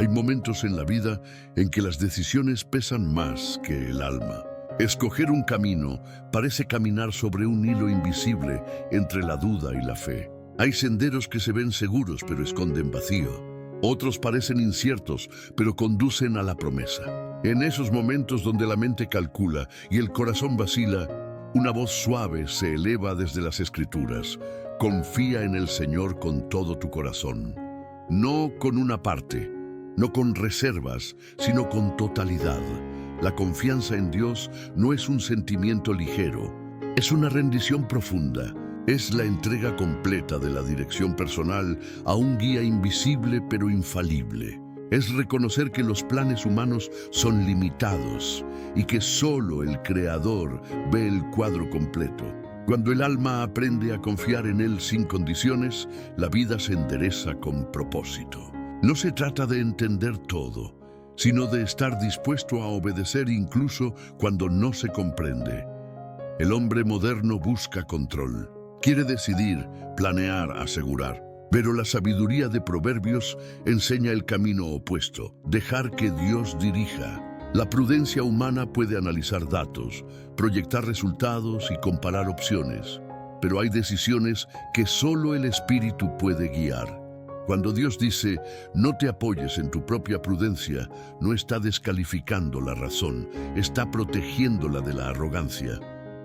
Hay momentos en la vida en que las decisiones pesan más que el alma. Escoger un camino parece caminar sobre un hilo invisible entre la duda y la fe. Hay senderos que se ven seguros pero esconden vacío. Otros parecen inciertos pero conducen a la promesa. En esos momentos donde la mente calcula y el corazón vacila, una voz suave se eleva desde las Escrituras. Confía en el Señor con todo tu corazón. No con una parte, no con reservas, sino con totalidad. La confianza en Dios no es un sentimiento ligero, es una rendición profunda. Es la entrega completa de la dirección personal a un guía invisible pero infalible. Es reconocer que los planes humanos son limitados y que solo el Creador ve el cuadro completo. Cuando el alma aprende a confiar en Él sin condiciones, la vida se endereza con propósito. No se trata de entender todo, sino de estar dispuesto a obedecer incluso cuando no se comprende. El hombre moderno busca control. Quiere decidir, planear, asegurar. Pero la sabiduría de Proverbios enseña el camino opuesto, dejar que Dios dirija. La prudencia humana puede analizar datos, proyectar resultados y comparar opciones, pero hay decisiones que solo el Espíritu puede guiar. Cuando Dios dice, no te apoyes en tu propia prudencia, no está descalificando la razón, está protegiéndola de la arrogancia.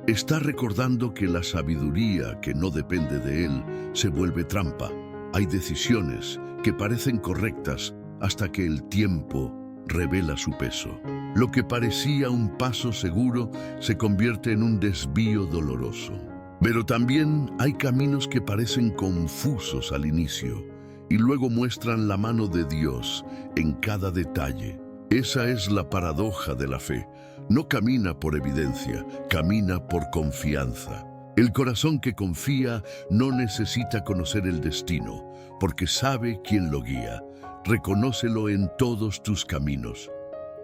Está recordando que la sabiduría que no depende de Él se vuelve trampa. Hay decisiones que parecen correctas hasta que el tiempo revela su peso. Lo que parecía un paso seguro se convierte en un desvío doloroso. Pero también hay caminos que parecen confusos al inicio y luego muestran la mano de Dios en cada detalle. Esa es la paradoja de la fe. No camina por evidencia, camina por confianza. El corazón que confía no necesita conocer el destino, porque sabe quién lo guía. Reconócelo en todos tus caminos.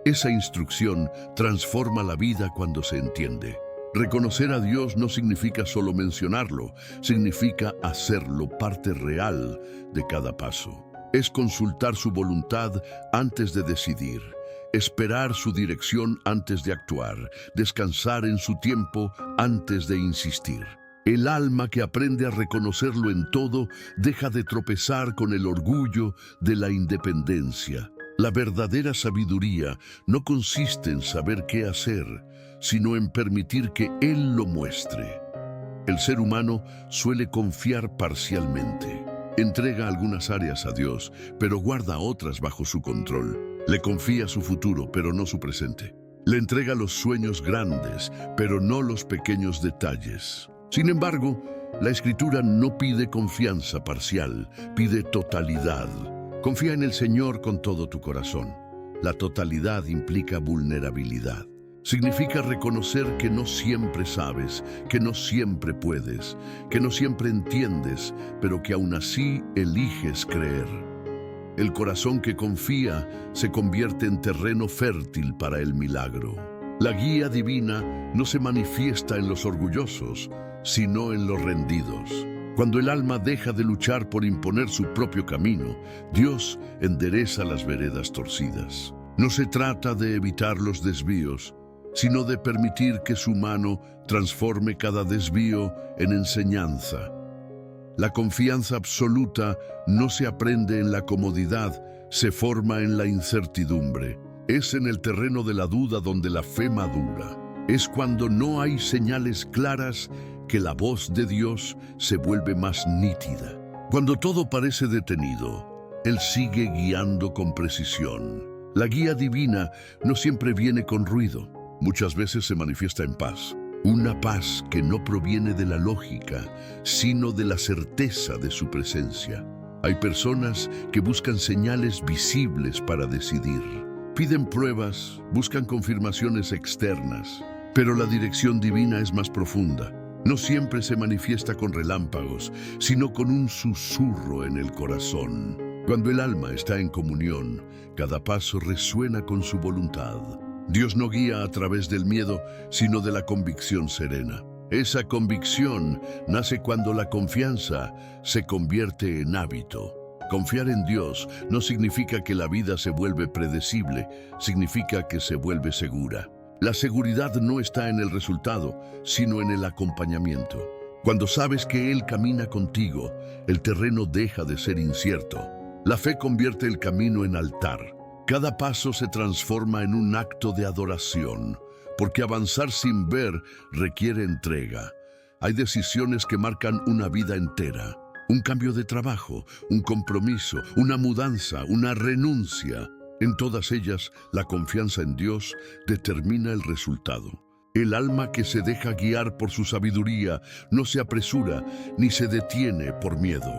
Esa instrucción transforma la vida cuando se entiende. Reconocer a Dios no significa solo mencionarlo, significa hacerlo parte real de cada paso. Es consultar su voluntad antes de decidir, esperar su dirección antes de actuar, descansar en su tiempo antes de insistir. El alma que aprende a reconocerlo en todo deja de tropezar con el orgullo de la independencia. La verdadera sabiduría no consiste en saber qué hacer, sino en permitir que Él lo muestre. El ser humano suele confiar parcialmente. Entrega algunas áreas a Dios, pero guarda otras bajo su control. Le confía su futuro, pero no su presente. Le entrega los sueños grandes, pero no los pequeños detalles. Sin embargo, la Escritura no pide confianza parcial, pide totalidad. Confía en el Señor con todo tu corazón. La totalidad implica vulnerabilidad. Significa reconocer que no siempre sabes, que no siempre puedes, que no siempre entiendes, pero que aún así eliges creer. El corazón que confía se convierte en terreno fértil para el milagro. La guía divina no se manifiesta en los orgullosos, sino en los rendidos. Cuando el alma deja de luchar por imponer su propio camino, Dios endereza las veredas torcidas. No se trata de evitar los desvíos, sino de permitir que su mano transforme cada desvío en enseñanza. La confianza absoluta no se aprende en la comodidad, se forma en la incertidumbre. Es en el terreno de la duda donde la fe madura. Es cuando no hay señales claras que la voz de Dios se vuelve más nítida. Cuando todo parece detenido, Él sigue guiando con precisión. La guía divina no siempre viene con ruido. Muchas veces se manifiesta en paz. Una paz que no proviene de la lógica, sino de la certeza de su presencia. Hay personas que buscan señales visibles para decidir. Piden pruebas, buscan confirmaciones externas, pero la dirección divina es más profunda. No siempre se manifiesta con relámpagos, sino con un susurro en el corazón. Cuando el alma está en comunión, cada paso resuena con su voluntad. Dios no guía a través del miedo, sino de la convicción serena. Esa convicción nace cuando la confianza se convierte en hábito. Confiar en Dios no significa que la vida se vuelve predecible, significa que se vuelve segura. La seguridad no está en el resultado, sino en el acompañamiento. Cuando sabes que Él camina contigo, el terreno deja de ser incierto. La fe convierte el camino en altar. Cada paso se transforma en un acto de adoración, porque avanzar sin ver requiere entrega. Hay decisiones que marcan una vida entera. Un cambio de trabajo, un compromiso, una mudanza, una renuncia. En todas ellas, la confianza en Dios determina el resultado. El alma que se deja guiar por su sabiduría no se apresura ni se detiene por miedo.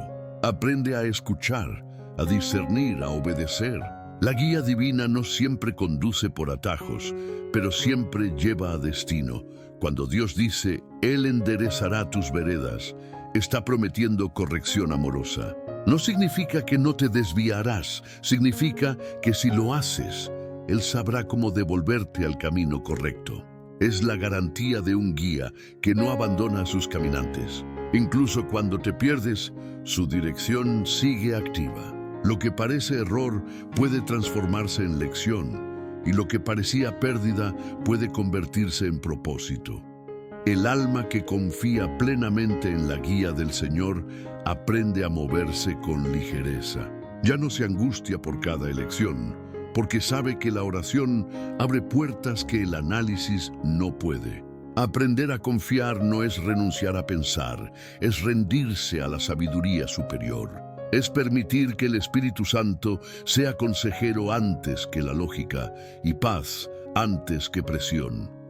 Aprende a escuchar, a discernir, a obedecer. La guía divina no siempre conduce por atajos, pero siempre lleva a destino. Cuando Dios dice, Él enderezará tus veredas, está prometiendo corrección amorosa. No significa que no te desviarás, significa que si lo haces, Él sabrá cómo devolverte al camino correcto. Es la garantía de un guía que no abandona a sus caminantes. Incluso cuando te pierdes, su dirección sigue activa. Lo que parece error puede transformarse en lección, y lo que parecía pérdida puede convertirse en propósito. El alma que confía plenamente en la guía del Señor aprende a moverse con ligereza. Ya no se angustia por cada elección, porque sabe que la oración abre puertas que el análisis no puede. Aprender a confiar no es renunciar a pensar, es rendirse a la sabiduría superior. Es permitir que el Espíritu Santo sea consejero antes que la lógica y paz antes que presión.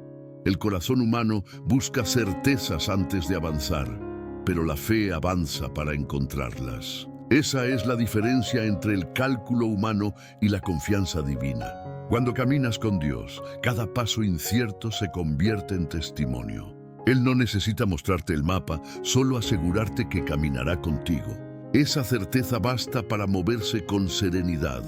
El corazón humano busca certezas antes de avanzar, pero la fe avanza para encontrarlas. Esa es la diferencia entre el cálculo humano y la confianza divina. Cuando caminas con Dios, cada paso incierto se convierte en testimonio. Él no necesita mostrarte el mapa, solo asegurarte que caminará contigo. Esa certeza basta para moverse con serenidad.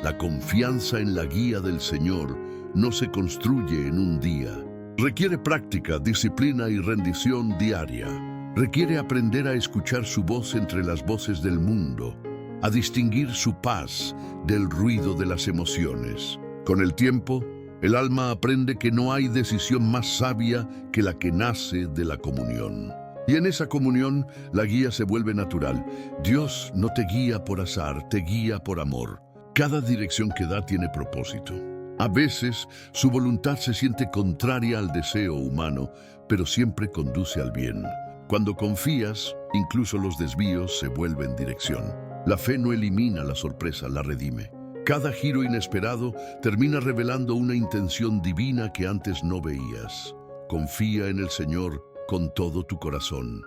La confianza en la guía del Señor no se construye en un día. Requiere práctica, disciplina y rendición diaria. Requiere aprender a escuchar su voz entre las voces del mundo, a distinguir su paz del ruido de las emociones. Con el tiempo, el alma aprende que no hay decisión más sabia que la que nace de la comunión. Y en esa comunión, la guía se vuelve natural. Dios no te guía por azar, te guía por amor. Cada dirección que da tiene propósito. A veces, su voluntad se siente contraria al deseo humano, pero siempre conduce al bien. Cuando confías, incluso los desvíos se vuelven dirección. La fe no elimina la sorpresa, la redime. Cada giro inesperado termina revelando una intención divina que antes no veías. Confía en el Señor con todo tu corazón.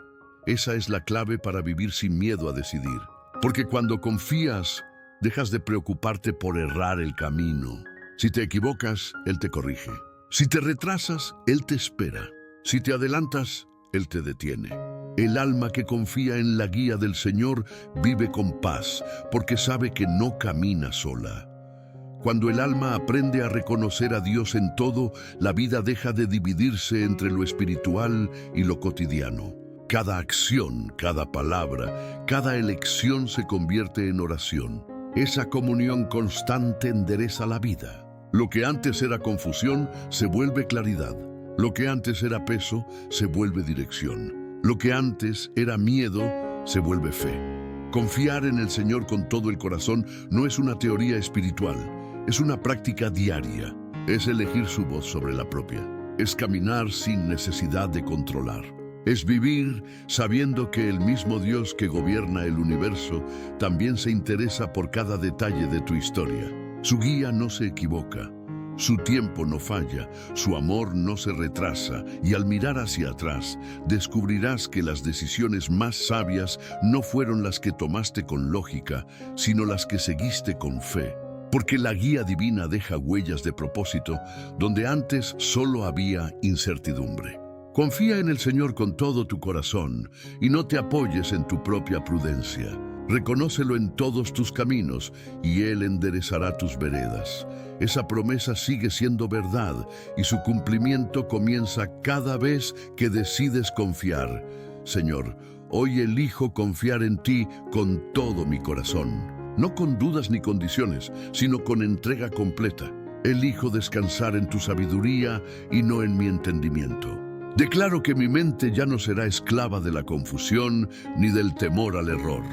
Esa es la clave para vivir sin miedo a decidir. Porque cuando confías, dejas de preocuparte por errar el camino. Si te equivocas, Él te corrige. Si te retrasas, Él te espera. Si te adelantas, Él te detiene. El alma que confía en la guía del Señor vive con paz, porque sabe que no camina sola. Cuando el alma aprende a reconocer a Dios en todo, la vida deja de dividirse entre lo espiritual y lo cotidiano. Cada acción, cada palabra, cada elección se convierte en oración. Esa comunión constante endereza la vida. Lo que antes era confusión se vuelve claridad. Lo que antes era peso se vuelve dirección. Lo que antes era miedo se vuelve fe. Confiar en el Señor con todo el corazón no es una teoría espiritual, es una práctica diaria. Es elegir su voz sobre la propia. Es caminar sin necesidad de controlar. Es vivir sabiendo que el mismo Dios que gobierna el universo también se interesa por cada detalle de tu historia. Su guía no se equivoca, su tiempo no falla, su amor no se retrasa, y al mirar hacia atrás, descubrirás que las decisiones más sabias no fueron las que tomaste con lógica, sino las que seguiste con fe. Porque la guía divina deja huellas de propósito donde antes solo había incertidumbre. Confía en el Señor con todo tu corazón y no te apoyes en tu propia prudencia. Reconócelo en todos tus caminos y Él enderezará tus veredas. Esa promesa sigue siendo verdad y su cumplimiento comienza cada vez que decides confiar. Señor, hoy elijo confiar en ti con todo mi corazón. no con dudas ni condiciones, sino con entrega completa. Elijo descansar en tu sabiduría y no en mi entendimiento. Declaro que mi mente ya no será esclava de la confusión ni del temor al error.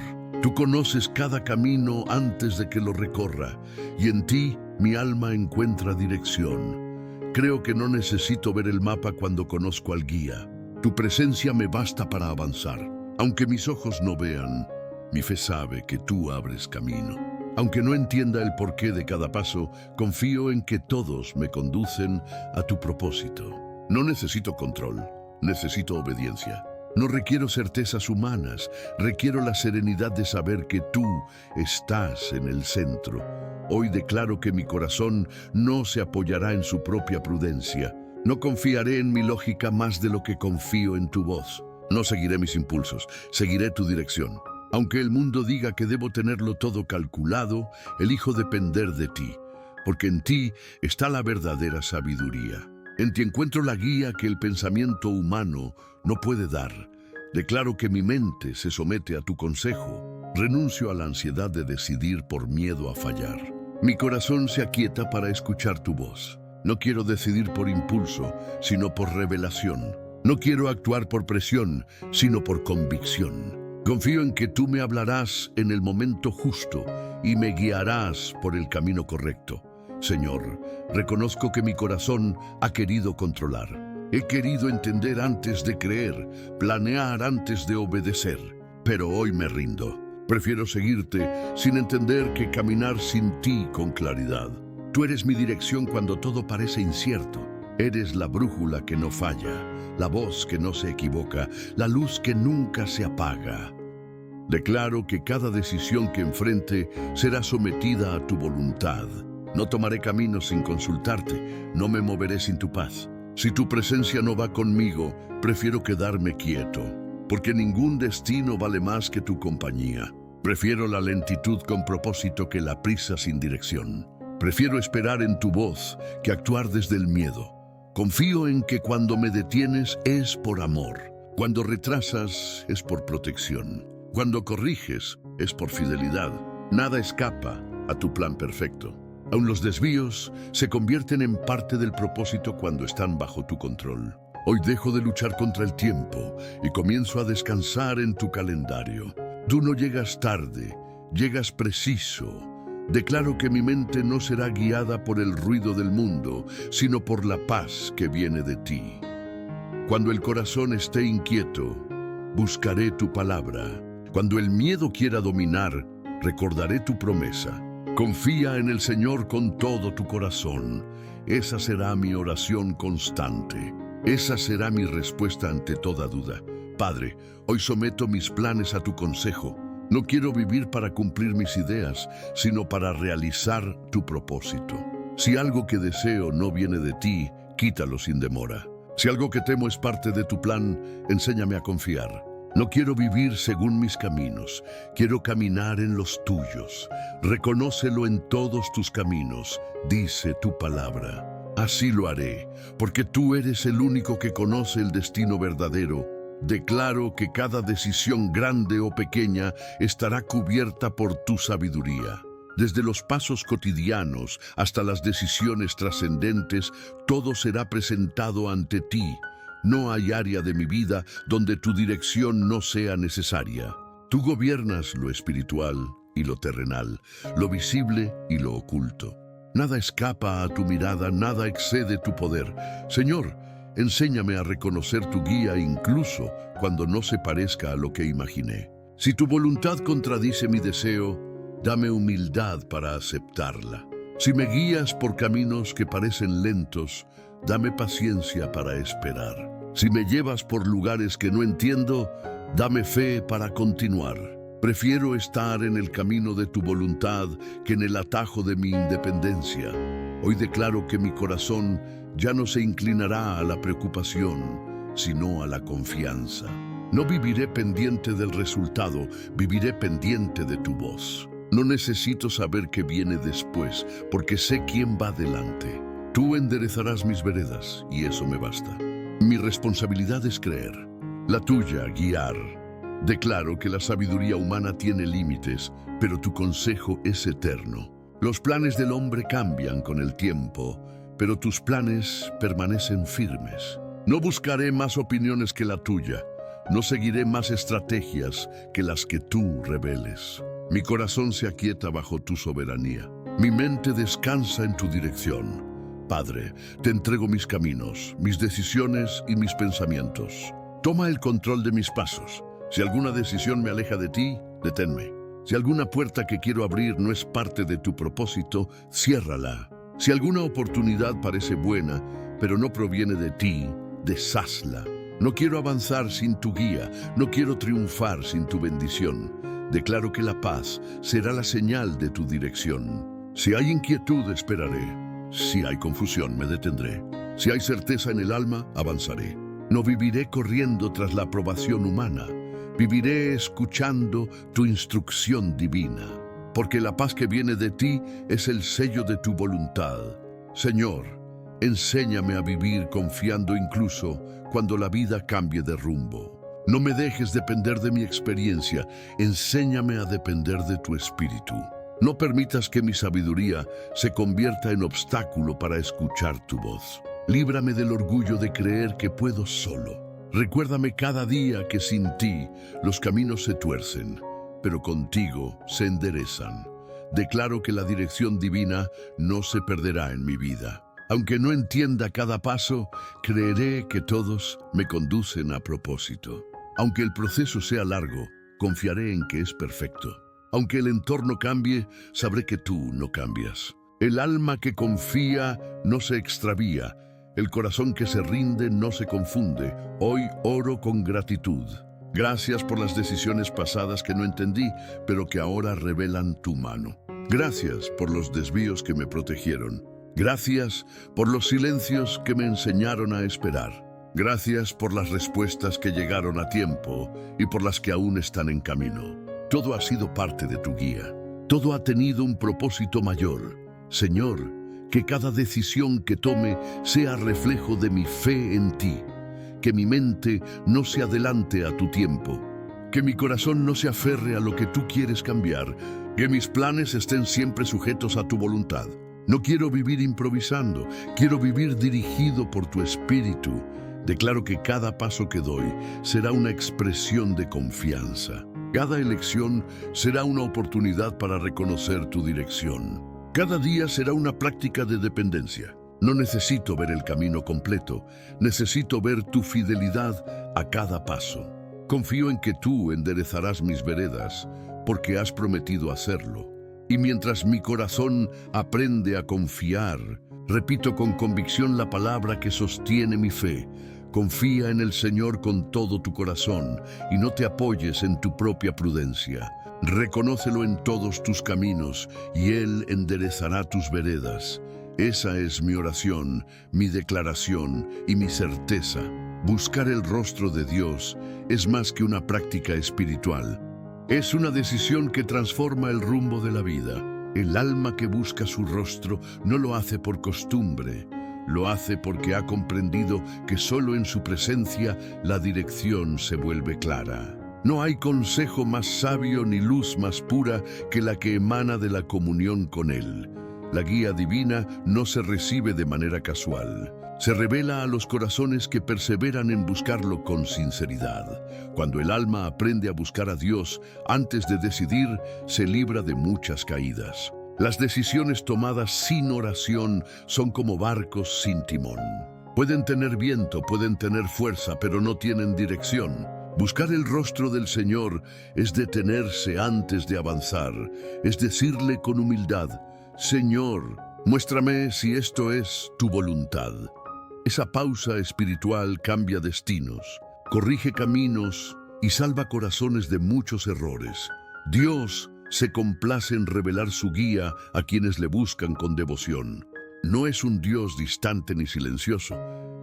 Tú conoces cada camino antes de que lo recorra, y en ti mi alma encuentra dirección. Creo que no necesito ver el mapa cuando conozco al guía. Tu presencia me basta para avanzar. Aunque mis ojos no vean, mi fe sabe que tú abres camino. Aunque no entienda el porqué de cada paso, confío en que todos me conducen a tu propósito. No necesito control, necesito obediencia. No requiero certezas humanas, requiero la serenidad de saber que tú estás en el centro. Hoy declaro que mi corazón no se apoyará en su propia prudencia. No confiaré en mi lógica más de lo que confío en tu voz. No seguiré mis impulsos, seguiré tu dirección. Aunque el mundo diga que debo tenerlo todo calculado, elijo depender de ti, porque en ti está la verdadera sabiduría. En ti encuentro la guía que el pensamiento humano no puede dar. Declaro que mi mente se somete a tu consejo. Renuncio a la ansiedad de decidir por miedo a fallar. Mi corazón se aquieta para escuchar tu voz. No quiero decidir por impulso, sino por revelación. No quiero actuar por presión, sino por convicción. Confío en que tú me hablarás en el momento justo y me guiarás por el camino correcto. Señor, reconozco que mi corazón ha querido controlar. He querido entender antes de creer, planear antes de obedecer. Pero hoy me rindo. Prefiero seguirte sin entender que caminar sin ti con claridad. Tú eres mi dirección cuando todo parece incierto. Eres la brújula que no falla, la voz que no se equivoca, la luz que nunca se apaga. Declaro que cada decisión que enfrente será sometida a tu voluntad. No tomaré caminos sin consultarte, no me moveré sin tu paz. Si tu presencia no va conmigo, prefiero quedarme quieto, porque ningún destino vale más que tu compañía. Prefiero la lentitud con propósito que la prisa sin dirección. Prefiero esperar en tu voz que actuar desde el miedo. Confío en que cuando me detienes es por amor, cuando retrasas es por protección, cuando corriges es por fidelidad. Nada escapa a tu plan perfecto. Aun los desvíos se convierten en parte del propósito cuando están bajo tu control. Hoy dejo de luchar contra el tiempo y comienzo a descansar en tu calendario. Tú no llegas tarde, llegas preciso. Declaro que mi mente no será guiada por el ruido del mundo, sino por la paz que viene de ti. Cuando el corazón esté inquieto, buscaré tu palabra. Cuando el miedo quiera dominar, recordaré tu promesa. Confía en el Señor con todo tu corazón. Esa será mi oración constante. Esa será mi respuesta ante toda duda. Padre, hoy someto mis planes a tu consejo. No quiero vivir para cumplir mis ideas, sino para realizar tu propósito. Si algo que deseo no viene de ti, quítalo sin demora. Si algo que temo es parte de tu plan, enséñame a confiar. No quiero vivir según mis caminos, quiero caminar en los tuyos. Reconócelo en todos tus caminos, dice tu palabra. Así lo haré, porque tú eres el único que conoce el destino verdadero. Declaro que cada decisión grande o pequeña estará cubierta por tu sabiduría. Desde los pasos cotidianos hasta las decisiones trascendentes, todo será presentado ante ti. No hay área de mi vida donde tu dirección no sea necesaria. Tú gobiernas lo espiritual y lo terrenal, lo visible y lo oculto. Nada escapa a tu mirada, nada excede tu poder. Señor, enséñame a reconocer tu guía incluso cuando no se parezca a lo que imaginé. Si tu voluntad contradice mi deseo, dame humildad para aceptarla. Si me guías por caminos que parecen lentos, dame paciencia para esperar. Si me llevas por lugares que no entiendo, dame fe para continuar. Prefiero estar en el camino de tu voluntad que en el atajo de mi independencia. Hoy declaro que mi corazón ya no se inclinará a la preocupación, sino a la confianza. No viviré pendiente del resultado, viviré pendiente de tu voz. No necesito saber qué viene después, porque sé quién va delante. Tú enderezarás mis veredas, y eso me basta. Mi responsabilidad es creer, la tuya, guiar. Declaro que la sabiduría humana tiene límites, pero tu consejo es eterno. Los planes del hombre cambian con el tiempo, pero tus planes permanecen firmes. No buscaré más opiniones que la tuya. No seguiré más estrategias que las que tú reveles. Mi corazón se aquieta bajo tu soberanía. Mi mente descansa en tu dirección. Padre, te entrego mis caminos, mis decisiones y mis pensamientos. Toma el control de mis pasos. Si alguna decisión me aleja de ti, deténme. Si alguna puerta que quiero abrir no es parte de tu propósito, ciérrala. Si alguna oportunidad parece buena, pero no proviene de ti, deshazla. No quiero avanzar sin tu guía, no quiero triunfar sin tu bendición. Declaro que la paz será la señal de tu dirección. Si hay inquietud, esperaré. Si hay confusión, me detendré. Si hay certeza en el alma, avanzaré. No viviré corriendo tras la aprobación humana. Viviré escuchando tu instrucción divina. Porque la paz que viene de ti es el sello de tu voluntad. Señor, enséñame a vivir confiando incluso cuando la vida cambie de rumbo. No me dejes depender de mi experiencia, enséñame a depender de tu espíritu. No permitas que mi sabiduría se convierta en obstáculo para escuchar tu voz. Líbrame del orgullo de creer que puedo solo. Recuérdame cada día que sin ti los caminos se tuercen, pero contigo se enderezan. Declaro que la dirección divina no se perderá en mi vida. Aunque no entienda cada paso, creeré que todos me conducen a propósito. Aunque el proceso sea largo, confiaré en que es perfecto. Aunque el entorno cambie, sabré que tú no cambias. El alma que confía no se extravía. El corazón que se rinde no se confunde. Hoy oro con gratitud. Gracias por las decisiones pasadas que no entendí, pero que ahora revelan tu mano. Gracias por los desvíos que me protegieron. Gracias por los silencios que me enseñaron a esperar. Gracias por las respuestas que llegaron a tiempo y por las que aún están en camino. Todo ha sido parte de tu guía. Todo ha tenido un propósito mayor. Señor, que cada decisión que tome sea reflejo de mi fe en ti. Que mi mente no se adelante a tu tiempo. Que mi corazón no se aferre a lo que tú quieres cambiar. Que mis planes estén siempre sujetos a tu voluntad. No quiero vivir improvisando, quiero vivir dirigido por tu espíritu. Declaro que cada paso que doy será una expresión de confianza. Cada elección será una oportunidad para reconocer tu dirección. Cada día será una práctica de dependencia. No necesito ver el camino completo, necesito ver tu fidelidad a cada paso. Confío en que tú enderezarás mis veredas, porque has prometido hacerlo. Y mientras mi corazón aprende a confiar, repito con convicción la palabra que sostiene mi fe. Confía en el Señor con todo tu corazón y no te apoyes en tu propia prudencia. Reconócelo en todos tus caminos y Él enderezará tus veredas. Esa es mi oración, mi declaración y mi certeza. Buscar el rostro de Dios es más que una práctica espiritual. Es una decisión que transforma el rumbo de la vida. El alma que busca su rostro no lo hace por costumbre, lo hace porque ha comprendido que solo en su presencia la dirección se vuelve clara. No hay consejo más sabio ni luz más pura que la que emana de la comunión con Él. La guía divina no se recibe de manera casual. Se revela a los corazones que perseveran en buscarlo con sinceridad. Cuando el alma aprende a buscar a Dios antes de decidir, se libra de muchas caídas. Las decisiones tomadas sin oración son como barcos sin timón. Pueden tener viento, pueden tener fuerza, pero no tienen dirección. Buscar el rostro del Señor es detenerse antes de avanzar, es decirle con humildad: Señor, muéstrame si esto es tu voluntad. Esa pausa espiritual cambia destinos, corrige caminos y salva corazones de muchos errores. Dios se complace en revelar su guía a quienes le buscan con devoción. No es un Dios distante ni silencioso.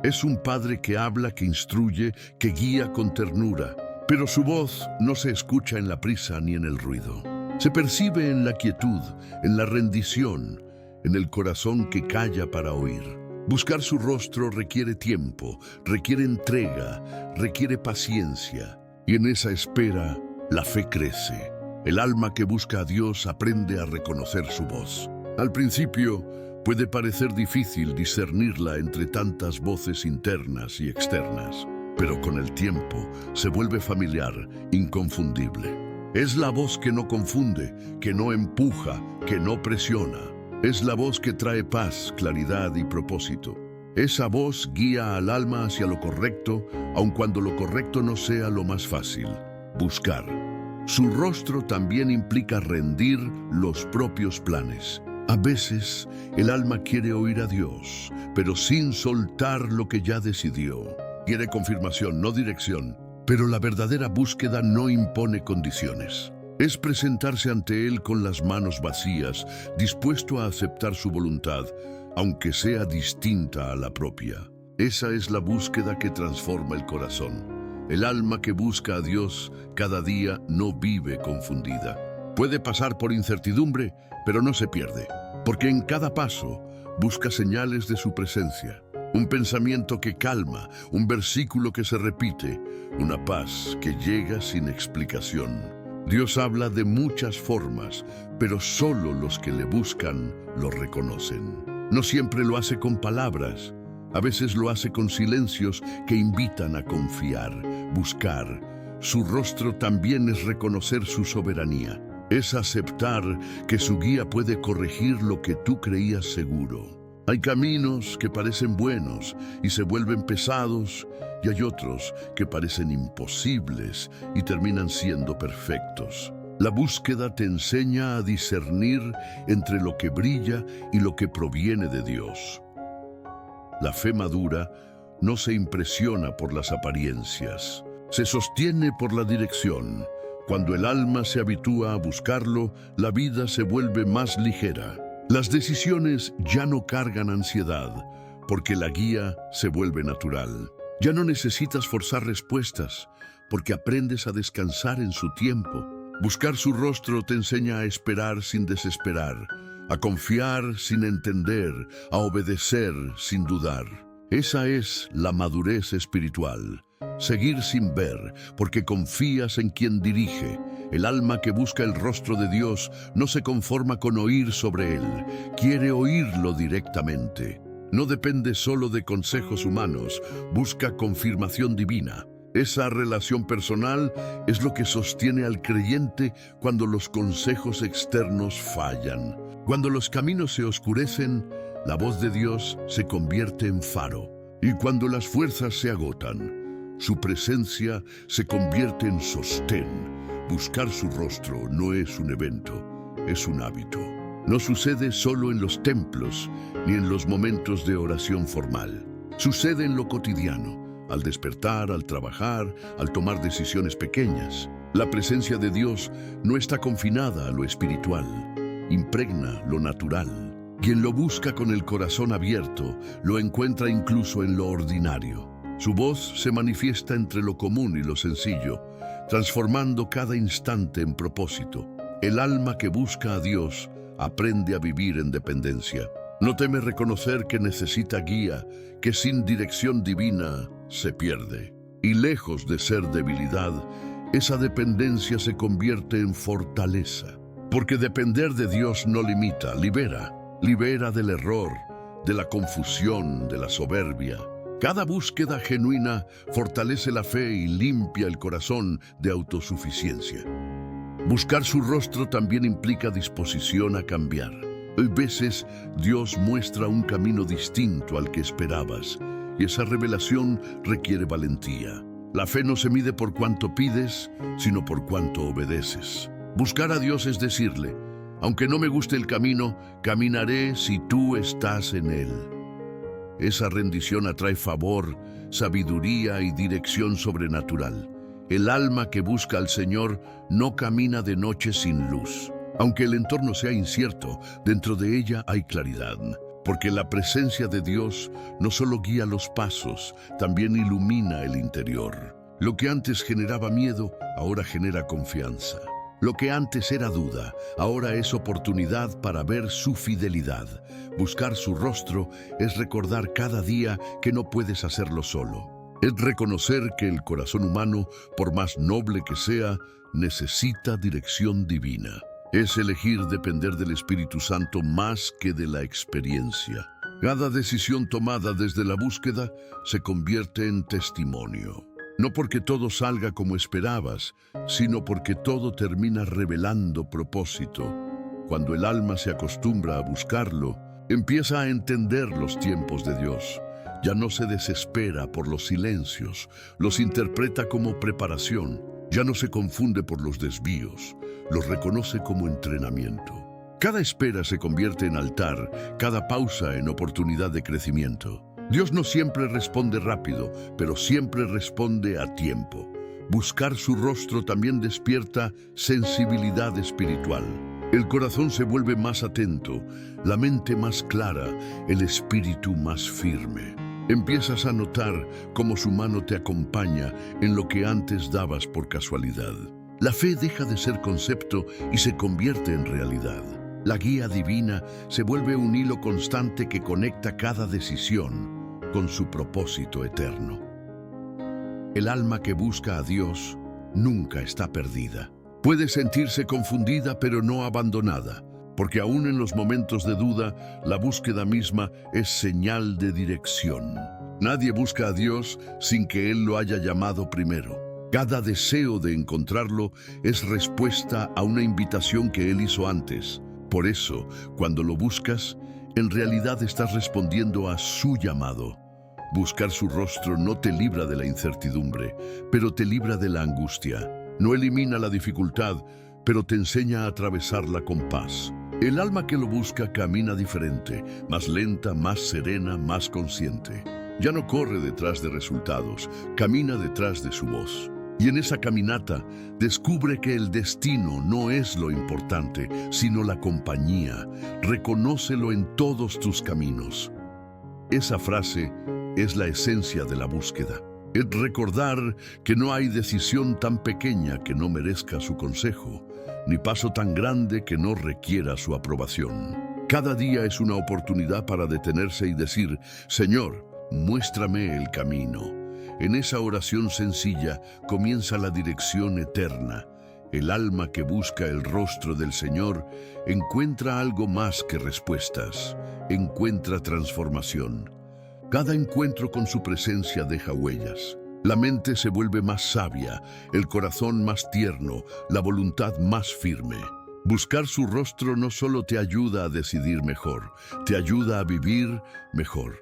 Es un Padre que habla, que instruye, que guía con ternura. Pero su voz no se escucha en la prisa ni en el ruido. Se percibe en la quietud, en la rendición, en el corazón que calla para oír. Buscar su rostro requiere tiempo, requiere entrega, requiere paciencia. Y en esa espera, la fe crece. El alma que busca a Dios aprende a reconocer su voz. Al principio, puede parecer difícil discernirla entre tantas voces internas y externas, pero con el tiempo se vuelve familiar, inconfundible. Es la voz que no confunde, que no empuja, que no presiona. Es la voz que trae paz, claridad y propósito. Esa voz guía al alma hacia lo correcto, aun cuando lo correcto no sea lo más fácil. Buscar. Su rostro también implica rendir los propios planes. A veces, el alma quiere oír a Dios, pero sin soltar lo que ya decidió. Quiere confirmación, no dirección. Pero la verdadera búsqueda no impone condiciones. Es presentarse ante Él con las manos vacías, dispuesto a aceptar su voluntad, aunque sea distinta a la propia. Esa es la búsqueda que transforma el corazón. El alma que busca a Dios cada día no vive confundida. Puede pasar por incertidumbre, pero no se pierde, porque en cada paso busca señales de su presencia. Un pensamiento que calma, un versículo que se repite, una paz que llega sin explicación. Dios habla de muchas formas, pero solo los que le buscan lo reconocen. No siempre lo hace con palabras, a veces lo hace con silencios que invitan a confiar, buscar. Su rostro también es reconocer su soberanía. Es aceptar que su guía puede corregir lo que tú creías seguro. Hay caminos que parecen buenos y se vuelven pesados, y hay otros que parecen imposibles y terminan siendo perfectos. La búsqueda te enseña a discernir entre lo que brilla y lo que proviene de Dios. La fe madura no se impresiona por las apariencias, se sostiene por la dirección. Cuando el alma se habitúa a buscarlo, la vida se vuelve más ligera. Las decisiones ya no cargan ansiedad, porque la guía se vuelve natural. Ya no necesitas forzar respuestas, porque aprendes a descansar en su tiempo. Buscar su rostro te enseña a esperar sin desesperar, a confiar sin entender, a obedecer sin dudar. Esa es la madurez espiritual. Seguir sin ver, porque confías en quien dirige. El alma que busca el rostro de Dios no se conforma con oír sobre Él, quiere oírlo directamente. No depende solo de consejos humanos, busca confirmación divina. Esa relación personal es lo que sostiene al creyente cuando los consejos externos fallan. Cuando los caminos se oscurecen, la voz de Dios se convierte en faro. Y cuando las fuerzas se agotan, su presencia se convierte en sostén. Buscar su rostro no es un evento, es un hábito. No sucede solo en los templos ni en los momentos de oración formal. Sucede en lo cotidiano, al despertar, al trabajar, al tomar decisiones pequeñas. La presencia de Dios no está confinada a lo espiritual, impregna lo natural. Quien lo busca con el corazón abierto lo encuentra incluso en lo ordinario. Su voz se manifiesta entre lo común y lo sencillo, transformando cada instante en propósito. El alma que busca a Dios aprende a vivir en dependencia. No teme reconocer que necesita guía, que sin dirección divina se pierde. Y lejos de ser debilidad, esa dependencia se convierte en fortaleza. Porque depender de Dios no limita, libera. Libera del error, de la confusión, de la soberbia. Cada búsqueda genuina fortalece la fe y limpia el corazón de autosuficiencia. Buscar su rostro también implica disposición a cambiar. Hay veces Dios muestra un camino distinto al que esperabas, y esa revelación requiere valentía. La fe no se mide por cuánto pides, sino por cuánto obedeces. Buscar a Dios es decirle: aunque no me guste el camino, caminaré si tú estás en él. Esa rendición atrae favor, sabiduría y dirección sobrenatural. El alma que busca al Señor no camina de noche sin luz. Aunque el entorno sea incierto, dentro de ella hay claridad, porque la presencia de Dios no solo guía los pasos, también ilumina el interior. Lo que antes generaba miedo, ahora genera confianza. Lo que antes era duda, ahora es oportunidad para ver su fidelidad. Buscar su rostro es recordar cada día que no puedes hacerlo solo. Es reconocer que el corazón humano, por más noble que sea, necesita dirección divina. Es elegir depender del Espíritu Santo más que de la experiencia. Cada decisión tomada desde la búsqueda se convierte en testimonio. No porque todo salga como esperabas, sino porque todo termina revelando propósito. Cuando el alma se acostumbra a buscarlo, empieza a entender los tiempos de Dios. Ya no se desespera por los silencios, los interpreta como preparación. Ya no se confunde por los desvíos, los reconoce como entrenamiento. Cada espera se convierte en altar, cada pausa en oportunidad de crecimiento. Dios no siempre responde rápido, pero siempre responde a tiempo. Buscar su rostro también despierta sensibilidad espiritual. El corazón se vuelve más atento, la mente más clara, el espíritu más firme. Empiezas a notar cómo su mano te acompaña en lo que antes dabas por casualidad. La fe deja de ser concepto y se convierte en realidad. La guía divina se vuelve un hilo constante que conecta cada decisión con su propósito eterno. El alma que busca a Dios nunca está perdida. Puede sentirse confundida pero no abandonada, porque aún en los momentos de duda, la búsqueda misma es señal de dirección. Nadie busca a Dios sin que Él lo haya llamado primero. Cada deseo de encontrarlo es respuesta a una invitación que Él hizo antes. Por eso, cuando lo buscas, en realidad estás respondiendo a su llamado. Buscar su rostro no te libra de la incertidumbre, pero te libra de la angustia. No elimina la dificultad, pero te enseña a atravesarla con paz. El alma que lo busca camina diferente, más lenta, más serena, más consciente. Ya no corre detrás de resultados, camina detrás de su voz. Y en esa caminata descubre que el destino no es lo importante, sino la compañía. Reconócelo en todos tus caminos. Esa frase es la esencia de la búsqueda. Es recordar que no hay decisión tan pequeña que no merezca su consejo, ni paso tan grande que no requiera su aprobación. Cada día es una oportunidad para detenerse y decir: Señor, muéstrame el camino. En esa oración sencilla comienza la dirección eterna. El alma que busca el rostro del Señor encuentra algo más que respuestas, encuentra transformación. Cada encuentro con su presencia deja huellas. La mente se vuelve más sabia, el corazón más tierno, la voluntad más firme. Buscar su rostro no solo te ayuda a decidir mejor, te ayuda a vivir mejor.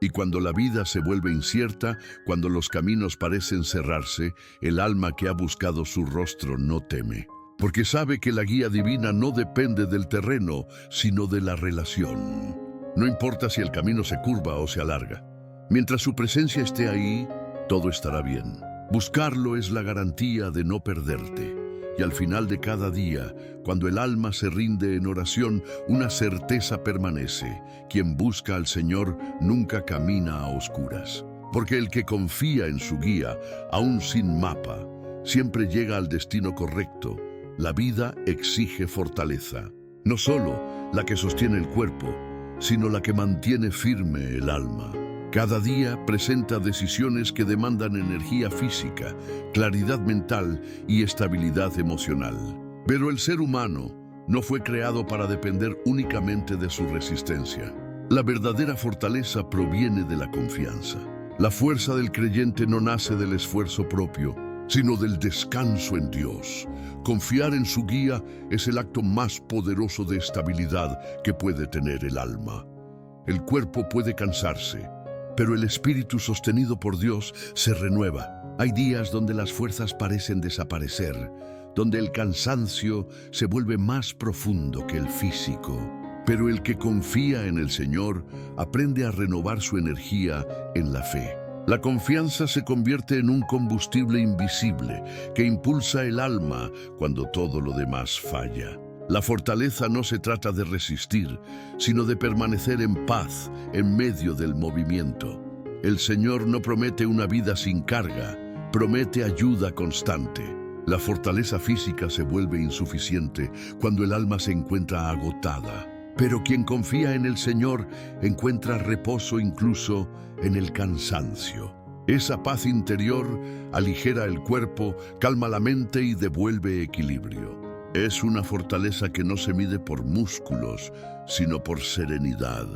Y cuando la vida se vuelve incierta, cuando los caminos parecen cerrarse, el alma que ha buscado su rostro no teme, porque sabe que la guía divina no depende del terreno, sino de la relación. No importa si el camino se curva o se alarga. Mientras su presencia esté ahí, todo estará bien. Buscarlo es la garantía de no perderte. Y al final de cada día, cuando el alma se rinde en oración, una certeza permanece. Quien busca al Señor nunca camina a oscuras. Porque el que confía en su guía, aún sin mapa, siempre llega al destino correcto. La vida exige fortaleza. No solo la que sostiene el cuerpo, sino la que mantiene firme el alma. Cada día presenta decisiones que demandan energía física, claridad mental y estabilidad emocional. Pero el ser humano no fue creado para depender únicamente de su resistencia. La verdadera fortaleza proviene de la confianza. La fuerza del creyente no nace del esfuerzo propio, sino del descanso en Dios. Confiar en su guía es el acto más poderoso de estabilidad que puede tener el alma. El cuerpo puede cansarse, pero el espíritu sostenido por Dios se renueva. Hay días donde las fuerzas parecen desaparecer, donde el cansancio se vuelve más profundo que el físico. Pero el que confía en el Señor aprende a renovar su energía en la fe. La confianza se convierte en un combustible invisible que impulsa el alma cuando todo lo demás falla. La fortaleza no se trata de resistir, sino de permanecer en paz en medio del movimiento. El Señor no promete una vida sin carga, promete ayuda constante. La fortaleza física se vuelve insuficiente cuando el alma se encuentra agotada. Pero quien confía en el Señor encuentra reposo incluso en el cansancio. Esa paz interior aligera el cuerpo, calma la mente y devuelve equilibrio. Es una fortaleza que no se mide por músculos, sino por serenidad.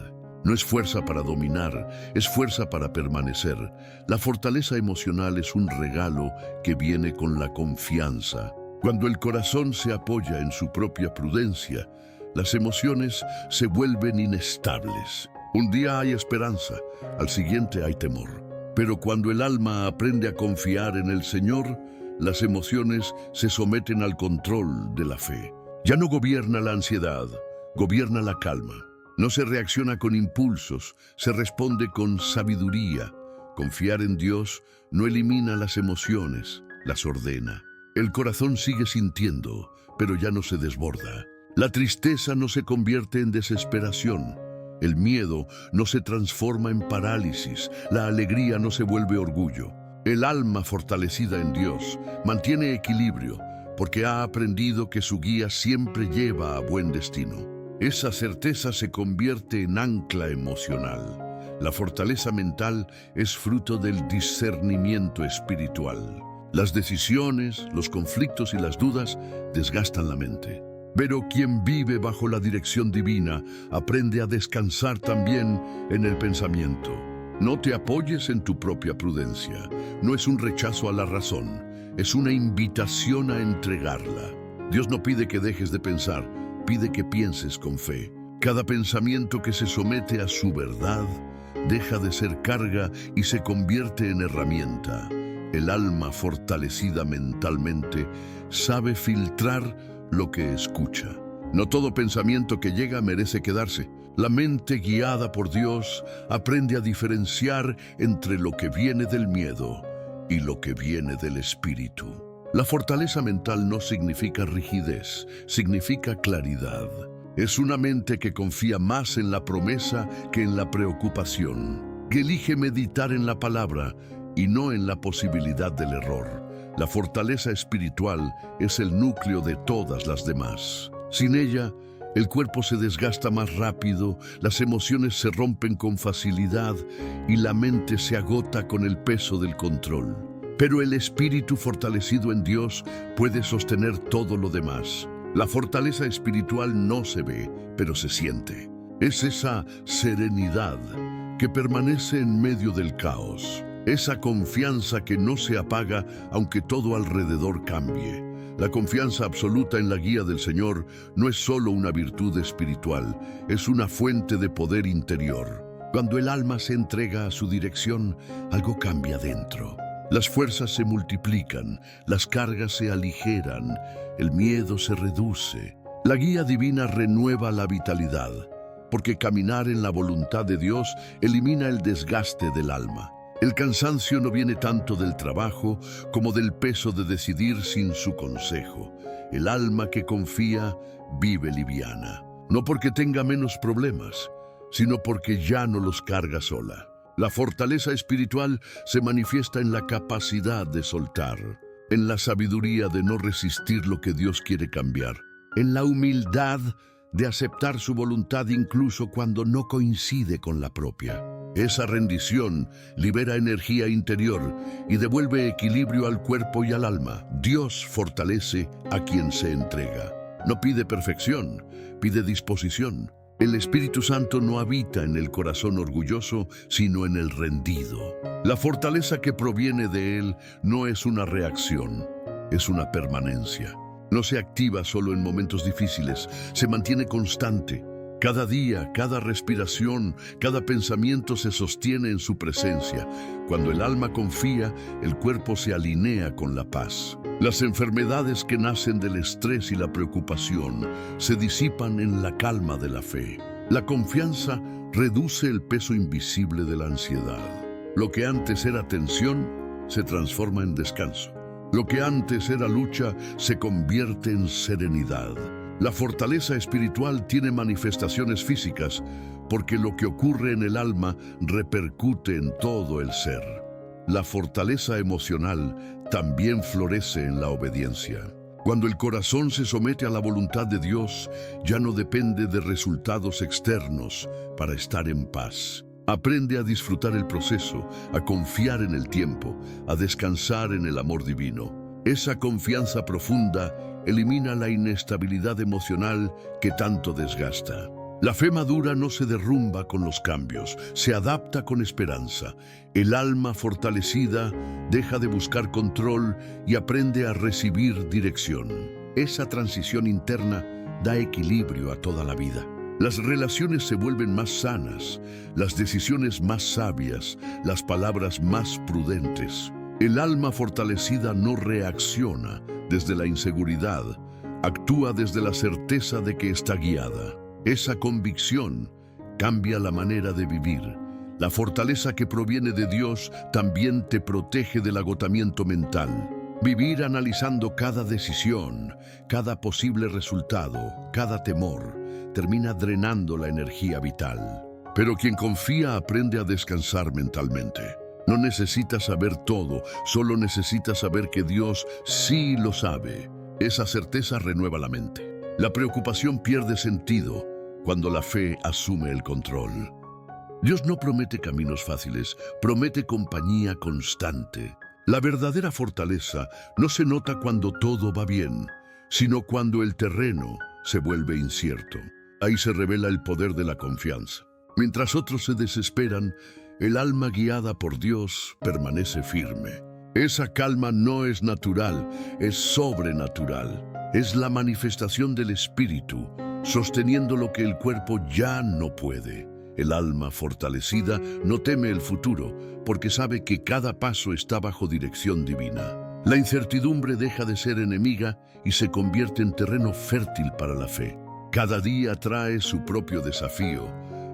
No es fuerza para dominar, es fuerza para permanecer. La fortaleza emocional es un regalo que viene con la confianza. Cuando el corazón se apoya en su propia prudencia, las emociones se vuelven inestables. Un día hay esperanza, al siguiente hay temor. Pero cuando el alma aprende a confiar en el Señor, las emociones se someten al control de la fe. Ya no gobierna la ansiedad, gobierna la calma. No se reacciona con impulsos, se responde con sabiduría. Confiar en Dios no elimina las emociones, las ordena. El corazón sigue sintiendo, pero ya no se desborda. La tristeza no se convierte en desesperación. El miedo no se transforma en parálisis, la alegría no se vuelve orgullo. El alma fortalecida en Dios mantiene equilibrio porque ha aprendido que su guía siempre lleva a buen destino. Esa certeza se convierte en ancla emocional. La fortaleza mental es fruto del discernimiento espiritual. Las decisiones, los conflictos y las dudas desgastan la mente. Pero quien vive bajo la dirección divina aprende a descansar también en el pensamiento. No te apoyes en tu propia prudencia. No es un rechazo a la razón, es una invitación a entregarla. Dios no pide que dejes de pensar, pide que pienses con fe. Cada pensamiento que se somete a su verdad deja de ser carga y se convierte en herramienta. El alma fortalecida mentalmente sabe filtrar lo que escucha. No todo pensamiento que llega merece quedarse. La mente guiada por Dios aprende a diferenciar entre lo que viene del miedo y lo que viene del espíritu. La fortaleza mental no significa rigidez, significa claridad. Es una mente que confía más en la promesa que en la preocupación, que elige meditar en la palabra y no en la posibilidad del error. La fortaleza espiritual es el núcleo de todas las demás. Sin ella, el cuerpo se desgasta más rápido, las emociones se rompen con facilidad y la mente se agota con el peso del control. Pero el espíritu fortalecido en Dios puede sostener todo lo demás. La fortaleza espiritual no se ve, pero se siente. Es esa serenidad que permanece en medio del caos. Esa confianza que no se apaga aunque todo alrededor cambie. La confianza absoluta en la guía del Señor no es solo una virtud espiritual, es una fuente de poder interior. Cuando el alma se entrega a su dirección, algo cambia dentro. Las fuerzas se multiplican, las cargas se aligeran, el miedo se reduce. La guía divina renueva la vitalidad, porque caminar en la voluntad de Dios elimina el desgaste del alma. El cansancio no viene tanto del trabajo como del peso de decidir sin su consejo. El alma que confía vive liviana, no porque tenga menos problemas, sino porque ya no los carga sola. La fortaleza espiritual se manifiesta en la capacidad de soltar, en la sabiduría de no resistir lo que Dios quiere cambiar, en la humildad de aceptar su voluntad incluso cuando no coincide con la propia. Esa rendición libera energía interior y devuelve equilibrio al cuerpo y al alma. Dios fortalece a quien se entrega. No pide perfección, pide disposición. El Espíritu Santo no habita en el corazón orgulloso, sino en el rendido. La fortaleza que proviene de Él no es una reacción, es una permanencia. No se activa solo en momentos difíciles, se mantiene constante. Cada día, cada respiración, cada pensamiento se sostiene en su presencia. Cuando el alma confía, el cuerpo se alinea con la paz. Las enfermedades que nacen del estrés y la preocupación se disipan en la calma de la fe. La confianza reduce el peso invisible de la ansiedad. Lo que antes era tensión se transforma en descanso. Lo que antes era lucha se convierte en serenidad. La fortaleza espiritual tiene manifestaciones físicas porque lo que ocurre en el alma repercute en todo el ser. La fortaleza emocional también florece en la obediencia. Cuando el corazón se somete a la voluntad de Dios, ya no depende de resultados externos para estar en paz. Aprende a disfrutar el proceso, a confiar en el tiempo, a descansar en el amor divino. Esa confianza profunda elimina la inestabilidad emocional que tanto desgasta. La fe madura no se derrumba con los cambios, se adapta con esperanza. El alma fortalecida deja de buscar control y aprende a recibir dirección. Esa transición interna da equilibrio a toda la vida. Las relaciones se vuelven más sanas, las decisiones más sabias, las palabras más prudentes. El alma fortalecida no reacciona desde la inseguridad, actúa desde la certeza de que está guiada. Esa convicción cambia la manera de vivir. La fortaleza que proviene de Dios también te protege del agotamiento mental. Vivir analizando cada decisión, cada posible resultado, cada temor, termina drenando la energía vital. Pero quien confía aprende a descansar mentalmente. No necesita saber todo, solo necesita saber que Dios sí lo sabe. Esa certeza renueva la mente. La preocupación pierde sentido cuando la fe asume el control. Dios no promete caminos fáciles, promete compañía constante. La verdadera fortaleza no se nota cuando todo va bien, sino cuando el terreno se vuelve incierto. Ahí se revela el poder de la confianza. Mientras otros se desesperan, el alma guiada por Dios permanece firme. Esa calma no es natural, es sobrenatural. Es la manifestación del Espíritu, sosteniendo lo que el cuerpo ya no puede. El alma fortalecida no teme el futuro, porque sabe que cada paso está bajo dirección divina. La incertidumbre deja de ser enemiga y se convierte en terreno fértil para la fe. Cada día trae su propio desafío,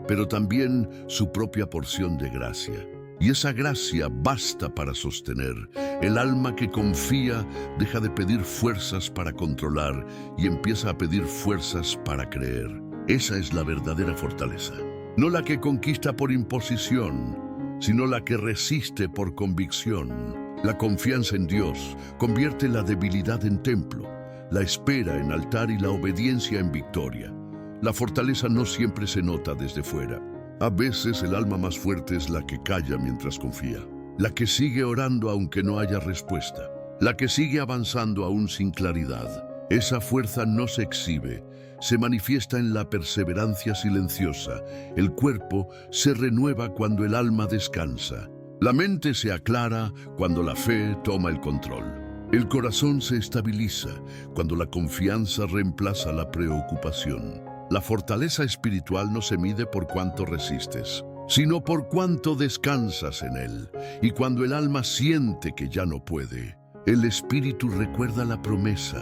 pero también su propia porción de gracia. Y esa gracia basta para sostener. El alma que confía deja de pedir fuerzas para controlar y empieza a pedir fuerzas para creer. Esa es la verdadera fortaleza. No la que conquista por imposición, sino la que resiste por convicción. La confianza en Dios convierte la debilidad en templo, la espera en altar y la obediencia en victoria. La fortaleza no siempre se nota desde fuera. A veces el alma más fuerte es la que calla mientras confía, la que sigue orando aunque no haya respuesta, la que sigue avanzando aún sin claridad. Esa fuerza no se exhibe, se manifiesta en la perseverancia silenciosa. El cuerpo se renueva cuando el alma descansa. La mente se aclara cuando la fe toma el control. El corazón se estabiliza cuando la confianza reemplaza la preocupación. La fortaleza espiritual no se mide por cuánto resistes, sino por cuánto descansas en él. Y cuando el alma siente que ya no puede, el espíritu recuerda la promesa.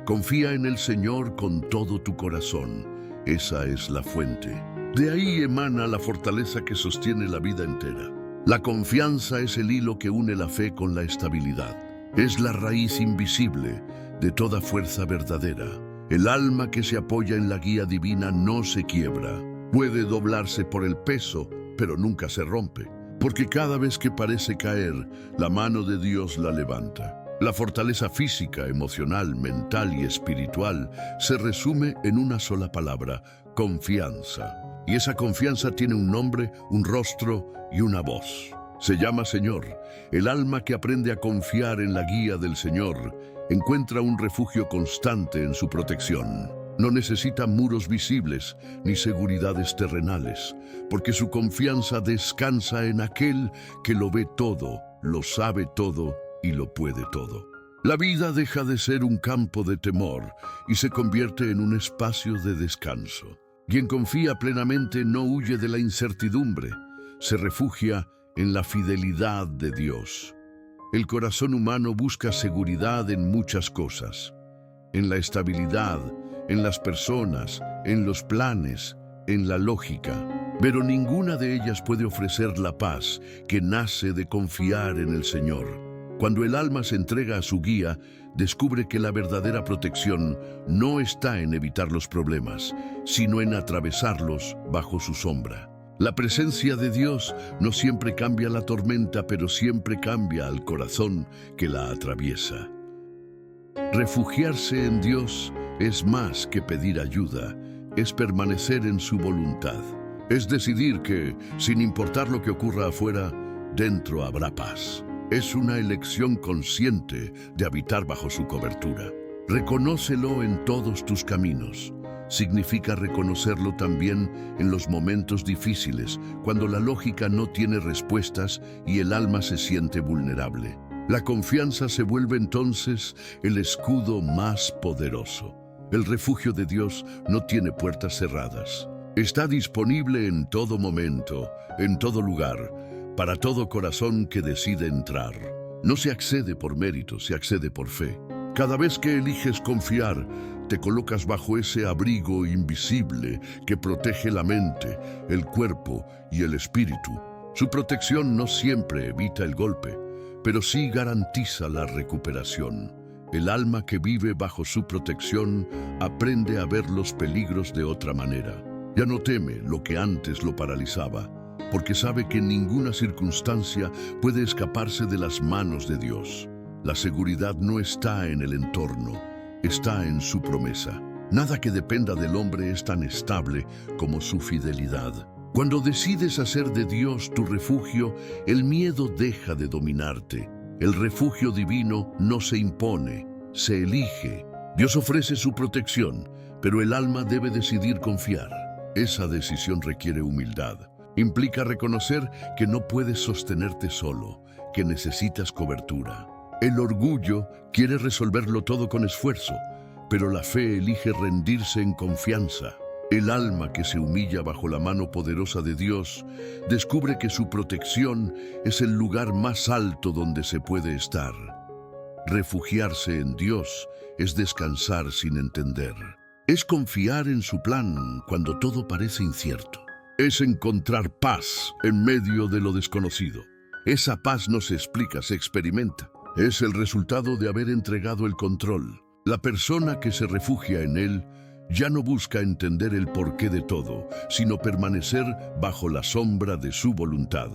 Confía en el Señor con todo tu corazón. Esa es la fuente. De ahí emana la fortaleza que sostiene la vida entera. La confianza es el hilo que une la fe con la estabilidad. Es la raíz invisible de toda fuerza verdadera. El alma que se apoya en la guía divina no se quiebra. Puede doblarse por el peso, pero nunca se rompe, porque cada vez que parece caer, la mano de Dios la levanta. La fortaleza física, emocional, mental y espiritual se resume en una sola palabra: confianza. Y esa confianza tiene un nombre, un rostro y una voz. Se llama Señor. El alma que aprende a confiar en la guía del Señor encuentra un refugio constante en su protección. No necesita muros visibles ni seguridades terrenales, porque su confianza descansa en aquel que lo ve todo, lo sabe todo y lo puede todo. La vida deja de ser un campo de temor y se convierte en un espacio de descanso. Quien confía plenamente no huye de la incertidumbre, se refugia en la fidelidad de Dios. El corazón humano busca seguridad en muchas cosas, en la estabilidad, en las personas, en los planes, en la lógica, pero ninguna de ellas puede ofrecer la paz que nace de confiar en el Señor. Cuando el alma se entrega a su guía, descubre que la verdadera protección no está en evitar los problemas, sino en atravesarlos bajo su sombra. La presencia de Dios no siempre cambia la tormenta, pero siempre cambia al corazón que la atraviesa. Refugiarse en Dios es más que pedir ayuda, es permanecer en su voluntad. Es decidir que, sin importar lo que ocurra afuera, dentro habrá paz. Es una elección consciente de habitar bajo su cobertura. Reconócelo en todos tus caminos. Significa reconocerlo también en los momentos difíciles, cuando la lógica no tiene respuestas y el alma se siente vulnerable. La confianza se vuelve entonces el escudo más poderoso. El refugio de Dios no tiene puertas cerradas. Está disponible en todo momento, en todo lugar, para todo corazón que decide entrar. No se accede por mérito, se accede por fe. Cada vez que eliges confiar, te colocas bajo ese abrigo invisible que protege la mente, el cuerpo y el espíritu. Su protección no siempre evita el golpe, pero sí garantiza la recuperación. El alma que vive bajo su protección aprende a ver los peligros de otra manera. Ya no teme lo que antes lo paralizaba, porque sabe que ninguna circunstancia puede escaparse de las manos de Dios. La seguridad no está en el entorno, está en su promesa. Nada que dependa del hombre es tan estable como su fidelidad. Cuando decides hacer de Dios tu refugio, el miedo deja de dominarte. El refugio divino no se impone, se elige. Dios ofrece su protección, pero el alma debe decidir confiar. Esa decisión requiere humildad. Implica reconocer que no puedes sostenerte solo, que necesitas cobertura. El orgullo quiere resolverlo todo con esfuerzo, pero la fe elige rendirse en confianza. El alma que se humilla bajo la mano poderosa de Dios descubre que su protección es el lugar más alto donde se puede estar. Refugiarse en Dios es descansar sin entender. Es confiar en su plan cuando todo parece incierto. Es encontrar paz en medio de lo desconocido. Esa paz no se explica, se experimenta. Es el resultado de haber entregado el control. La persona que se refugia en él ya no busca entender el porqué de todo, sino permanecer bajo la sombra de su voluntad.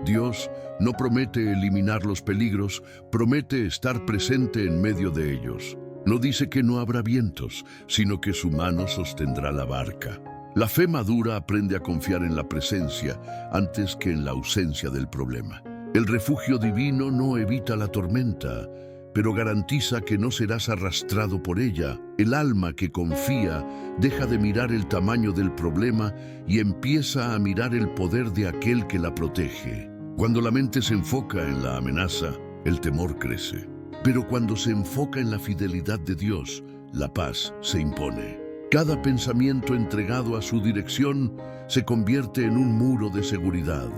Dios no promete eliminar los peligros, promete estar presente en medio de ellos. No dice que no habrá vientos, sino que su mano sostendrá la barca. La fe madura aprende a confiar en la presencia antes que en la ausencia del problema. El refugio divino no evita la tormenta, pero garantiza que no serás arrastrado por ella. El alma que confía deja de mirar el tamaño del problema y empieza a mirar el poder de aquel que la protege. Cuando la mente se enfoca en la amenaza, el temor crece. Pero cuando se enfoca en la fidelidad de Dios, la paz se impone. Cada pensamiento entregado a su dirección se convierte en un muro de seguridad.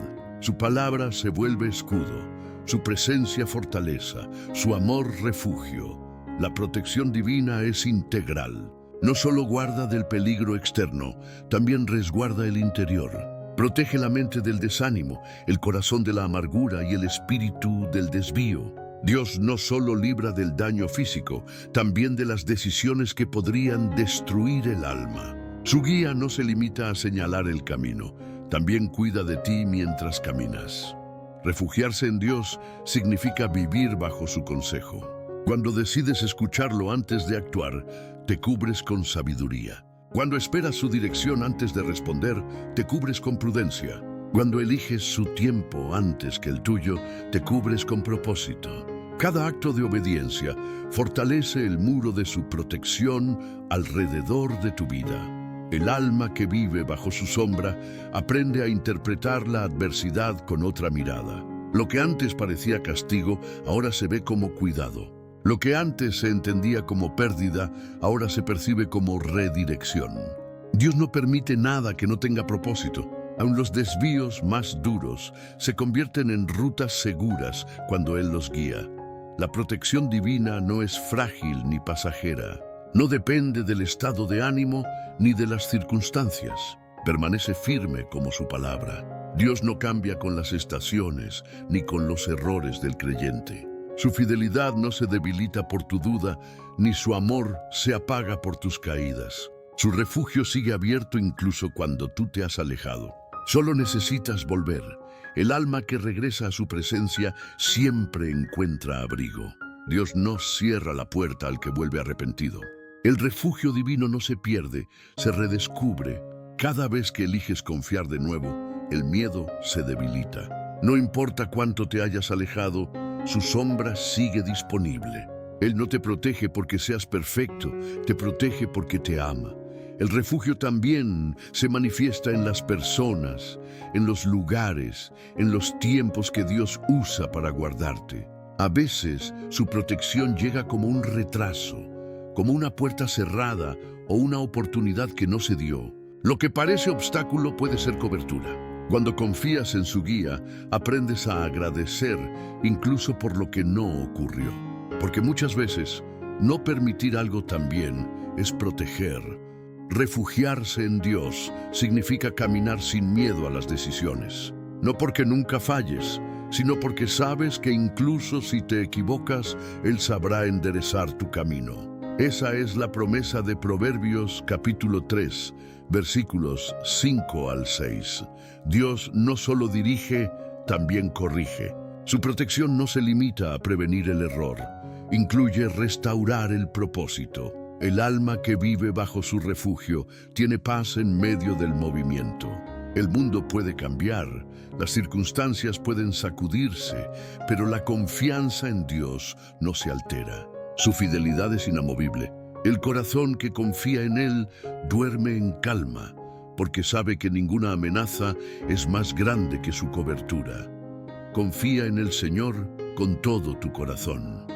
Su palabra se vuelve escudo, su presencia fortaleza, su amor refugio. La protección divina es integral. No solo guarda del peligro externo, también resguarda el interior. Protege la mente del desánimo, el corazón de la amargura y el espíritu del desvío. Dios no solo libra del daño físico, también de las decisiones que podrían destruir el alma. Su guía no se limita a señalar el camino, también cuida de ti mientras caminas. Refugiarse en Dios significa vivir bajo su consejo. Cuando decides escucharlo antes de actuar, te cubres con sabiduría. Cuando esperas su dirección antes de responder, te cubres con prudencia. Cuando eliges su tiempo antes que el tuyo, te cubres con propósito. Cada acto de obediencia fortalece el muro de su protección alrededor de tu vida. El alma que vive bajo su sombra aprende a interpretar la adversidad con otra mirada. Lo que antes parecía castigo, ahora se ve como cuidado. Lo que antes se entendía como pérdida, ahora se percibe como redirección. Dios no permite nada que no tenga propósito. Aun los desvíos más duros se convierten en rutas seguras cuando Él los guía. La protección divina no es frágil ni pasajera. No depende del estado de ánimo ni de las circunstancias. Permanece firme como su palabra. Dios no cambia con las estaciones ni con los errores del creyente. Su fidelidad no se debilita por tu duda, ni su amor se apaga por tus caídas. Su refugio sigue abierto incluso cuando tú te has alejado. Solo necesitas volver. El alma que regresa a su presencia siempre encuentra abrigo. Dios no cierra la puerta al que vuelve arrepentido. El refugio divino no se pierde, se redescubre Cada vez que eliges confiar de nuevo, el miedo se debilita. No importa cuánto te hayas alejado, su sombra sigue disponible. Él no te protege porque seas perfecto, te protege porque te ama. El refugio también se manifiesta en las personas, en los lugares, en los tiempos que Dios usa para guardarte. A veces su protección llega como un retraso, como una puerta cerrada o una oportunidad que no se dio. Lo que parece obstáculo puede ser cobertura. Cuando confías en su guía, aprendes a agradecer incluso por lo que no ocurrió. Porque muchas veces no permitir algo también es proteger. Refugiarse en Dios significa caminar sin miedo a las decisiones. No porque nunca falles, sino porque sabes que incluso si te equivocas, Él sabrá enderezar tu camino. Esa es la promesa de Proverbios capítulo 3, versículos 5 al 6. Dios no solo dirige, también corrige. Su protección no se limita a prevenir el error, incluye restaurar el propósito. El alma que vive bajo su refugio tiene paz en medio del movimiento. El mundo puede cambiar, las circunstancias pueden sacudirse, pero la confianza en Dios no se altera. Su fidelidad es inamovible. El corazón que confía en Él duerme en calma, porque sabe que ninguna amenaza es más grande que su cobertura. Confía en el Señor con todo tu corazón.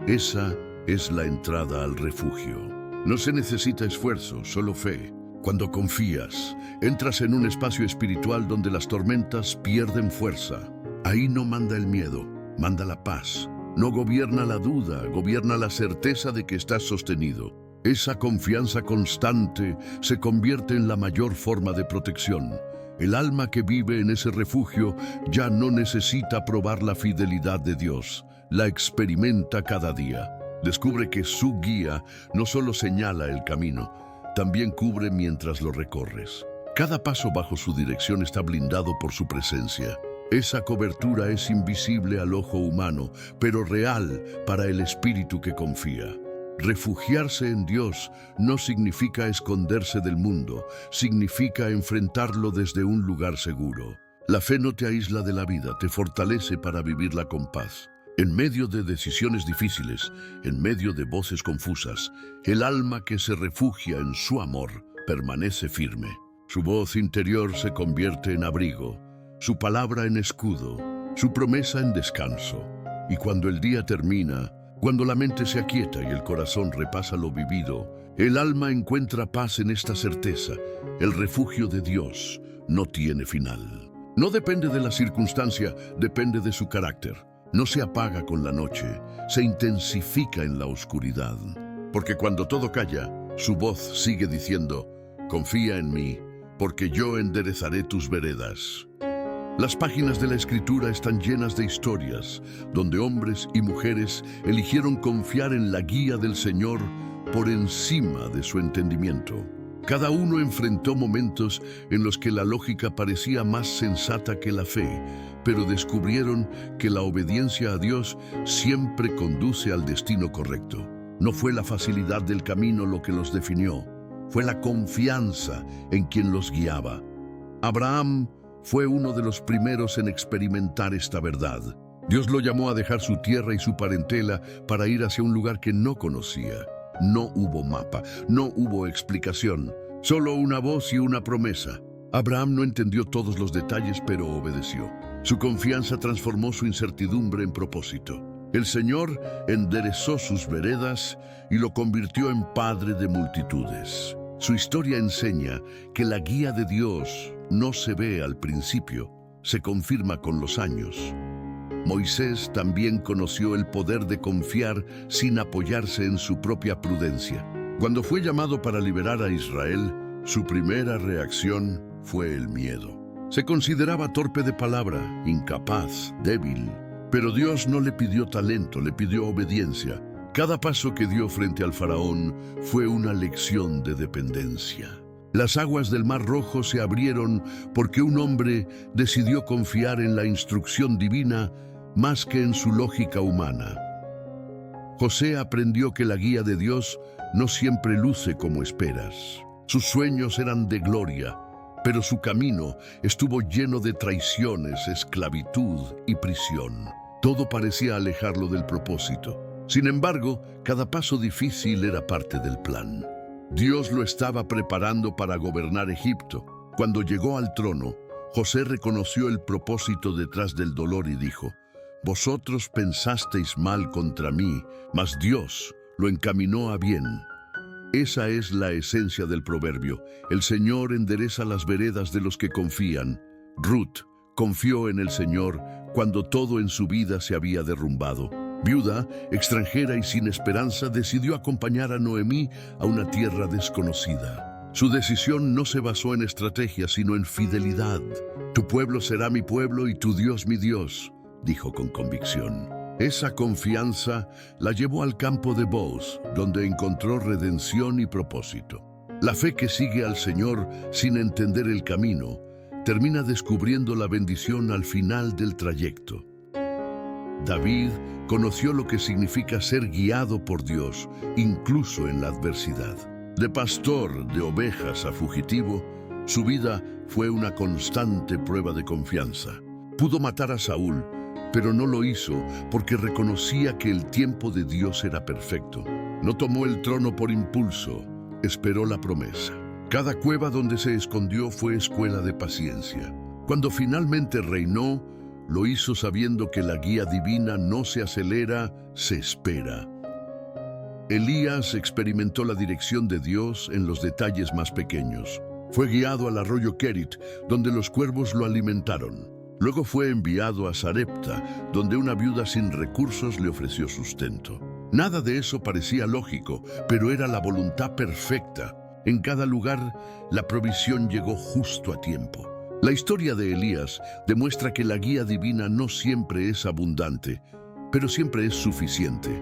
Esa es la entrada al refugio. No se necesita esfuerzo, solo fe. Cuando confías, entras en un espacio espiritual donde las tormentas pierden fuerza. Ahí no manda el miedo, manda la paz. No gobierna la duda, gobierna la certeza de que estás sostenido. Esa confianza constante se convierte en la mayor forma de protección. El alma que vive en ese refugio ya no necesita probar la fidelidad de Dios. La experimenta cada día. Descubre que su guía no solo señala el camino, también cubre mientras lo recorres. Cada paso bajo su dirección está blindado por su presencia. Esa cobertura es invisible al ojo humano, pero real para el espíritu que confía. Refugiarse en Dios no significa esconderse del mundo, significa enfrentarlo desde un lugar seguro. La fe no te aísla de la vida, te fortalece para vivirla con paz. En medio de decisiones difíciles, en medio de voces confusas, el alma que se refugia en su amor permanece firme. Su voz interior se convierte en abrigo, su palabra en escudo, su promesa en descanso. Y cuando el día termina, cuando la mente se aquieta y el corazón repasa lo vivido, el alma encuentra paz en esta certeza. El refugio de Dios no tiene final. No depende de la circunstancia, depende de su carácter. No se apaga con la noche, se intensifica en la oscuridad. Porque cuando todo calla, su voz sigue diciendo: confía en mí, porque yo enderezaré tus veredas. Las páginas de la Escritura están llenas de historias, donde hombres y mujeres eligieron confiar en la guía del Señor por encima de su entendimiento. Cada uno enfrentó momentos en los que la lógica parecía más sensata que la fe, pero descubrieron que la obediencia a Dios siempre conduce al destino correcto. No fue la facilidad del camino lo que los definió, fue la confianza en quien los guiaba. Abraham fue uno de los primeros en experimentar esta verdad. Dios lo llamó a dejar su tierra y su parentela para ir hacia un lugar que no conocía. No hubo mapa, no hubo explicación, solo una voz y una promesa. Abraham no entendió todos los detalles, pero obedeció. Su confianza transformó su incertidumbre en propósito. El Señor enderezó sus veredas y lo convirtió en padre de multitudes. Su historia enseña que la guía de Dios no se ve al principio, se confirma con los años. Moisés también conoció el poder de confiar sin apoyarse en su propia prudencia. Cuando fue llamado para liberar a Israel, su primera reacción fue el miedo. Se consideraba torpe de palabra, incapaz, débil. Pero Dios no le pidió talento, le pidió obediencia. Cada paso que dio frente al faraón fue una lección de dependencia. Las aguas del Mar Rojo se abrieron porque un hombre decidió confiar en la instrucción divina más que en su lógica humana. José aprendió que la guía de Dios no siempre luce como esperas. Sus sueños eran de gloria, pero su camino estuvo lleno de traiciones, esclavitud y prisión. Todo parecía alejarlo del propósito. Sin embargo, cada paso difícil era parte del plan. Dios lo estaba preparando para gobernar Egipto. Cuando llegó al trono, José reconoció el propósito detrás del dolor y dijo: «Vosotros pensasteis mal contra mí, mas Dios lo encaminó a bien». Esa es la esencia del proverbio. El Señor endereza las veredas de los que confían. Ruth confió en el Señor cuando todo en su vida se había derrumbado. Viuda, extranjera y sin esperanza, decidió acompañar a Noemí a una tierra desconocida. Su decisión no se basó en estrategia, sino en fidelidad. «Tu pueblo será mi pueblo y tu Dios mi Dios», dijo con convicción. Esa confianza la llevó al campo de Booz, donde encontró redención y propósito. La fe que sigue al Señor sin entender el camino termina descubriendo la bendición al final del trayecto. David conoció lo que significa ser guiado por Dios, incluso en la adversidad. De pastor de ovejas a fugitivo, su vida fue una constante prueba de confianza. Pudo matar a Saúl, pero no lo hizo porque reconocía que el tiempo de Dios era perfecto. No tomó el trono por impulso, esperó la promesa. Cada cueva donde se escondió fue escuela de paciencia. Cuando finalmente reinó, lo hizo sabiendo que la guía divina no se acelera, se espera. Elías experimentó la dirección de Dios en los detalles más pequeños. Fue guiado al arroyo Kerit, donde los cuervos lo alimentaron. Luego fue enviado a Sarepta, donde una viuda sin recursos le ofreció sustento. Nada de eso parecía lógico, pero era la voluntad perfecta. En cada lugar, la provisión llegó justo a tiempo. La historia de Elías demuestra que la guía divina no siempre es abundante, pero siempre es suficiente.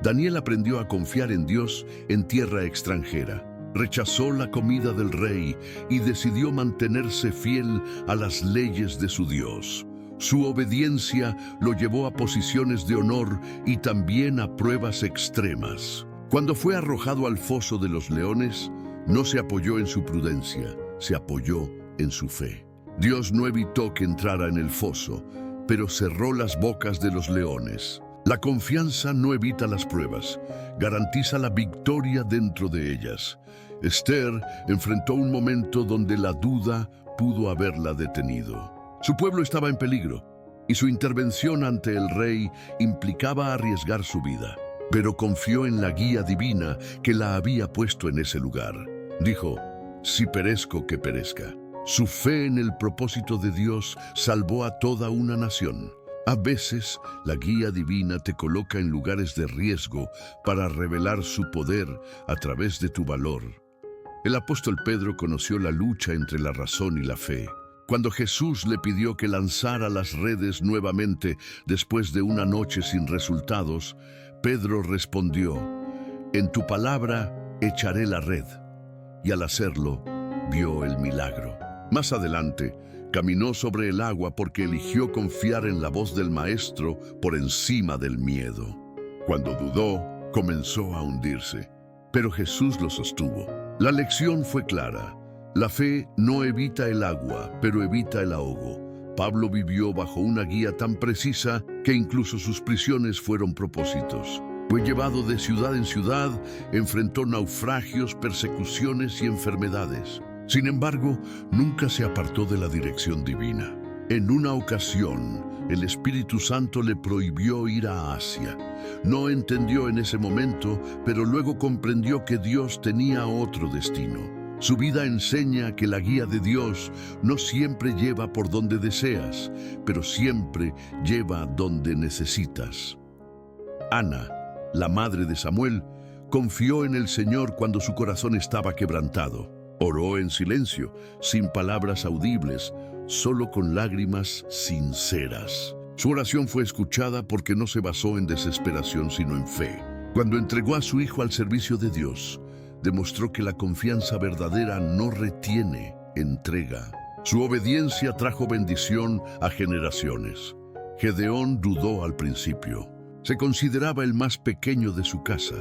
Daniel aprendió a confiar en Dios en tierra extranjera. Rechazó la comida del rey y decidió mantenerse fiel a las leyes de su Dios. Su obediencia lo llevó a posiciones de honor y también a pruebas extremas. Cuando fue arrojado al foso de los leones, no se apoyó en su prudencia, se apoyó en su fe. Dios no evitó que entrara en el foso, pero cerró las bocas de los leones. La confianza no evita las pruebas, garantiza la victoria dentro de ellas. Esther enfrentó un momento donde la duda pudo haberla detenido. Su pueblo estaba en peligro y su intervención ante el rey implicaba arriesgar su vida, pero confió en la guía divina que la había puesto en ese lugar. Dijo: «Si perezco, que perezca». Su fe en el propósito de Dios salvó a toda una nación. A veces, la guía divina te coloca en lugares de riesgo para revelar su poder a través de tu valor. El apóstol Pedro conoció la lucha entre la razón y la fe. Cuando Jesús le pidió que lanzara las redes nuevamente después de una noche sin resultados, Pedro respondió: «En tu palabra echaré la red». Y al hacerlo, vio el milagro. Más adelante, caminó sobre el agua porque eligió confiar en la voz del Maestro por encima del miedo. Cuando dudó, comenzó a hundirse, pero Jesús lo sostuvo. La lección fue clara. La fe no evita el agua, pero evita el ahogo. Pablo vivió bajo una guía tan precisa que incluso sus prisiones fueron propósitos. Fue llevado de ciudad en ciudad, enfrentó naufragios, persecuciones y enfermedades. Sin embargo, nunca se apartó de la dirección divina. En una ocasión, el Espíritu Santo le prohibió ir a Asia. No entendió en ese momento, pero luego comprendió que Dios tenía otro destino. Su vida enseña que la guía de Dios no siempre lleva por donde deseas, pero siempre lleva donde necesitas. Ana, la madre de Samuel, confió en el Señor cuando su corazón estaba quebrantado. Oró en silencio, sin palabras audibles, solo con lágrimas sinceras. Su oración fue escuchada porque no se basó en desesperación, sino en fe. Cuando entregó a su hijo al servicio de Dios, demostró que la confianza verdadera no retiene, entrega. Su obediencia trajo bendición a generaciones. Gedeón dudó al principio. Se consideraba el más pequeño de su casa,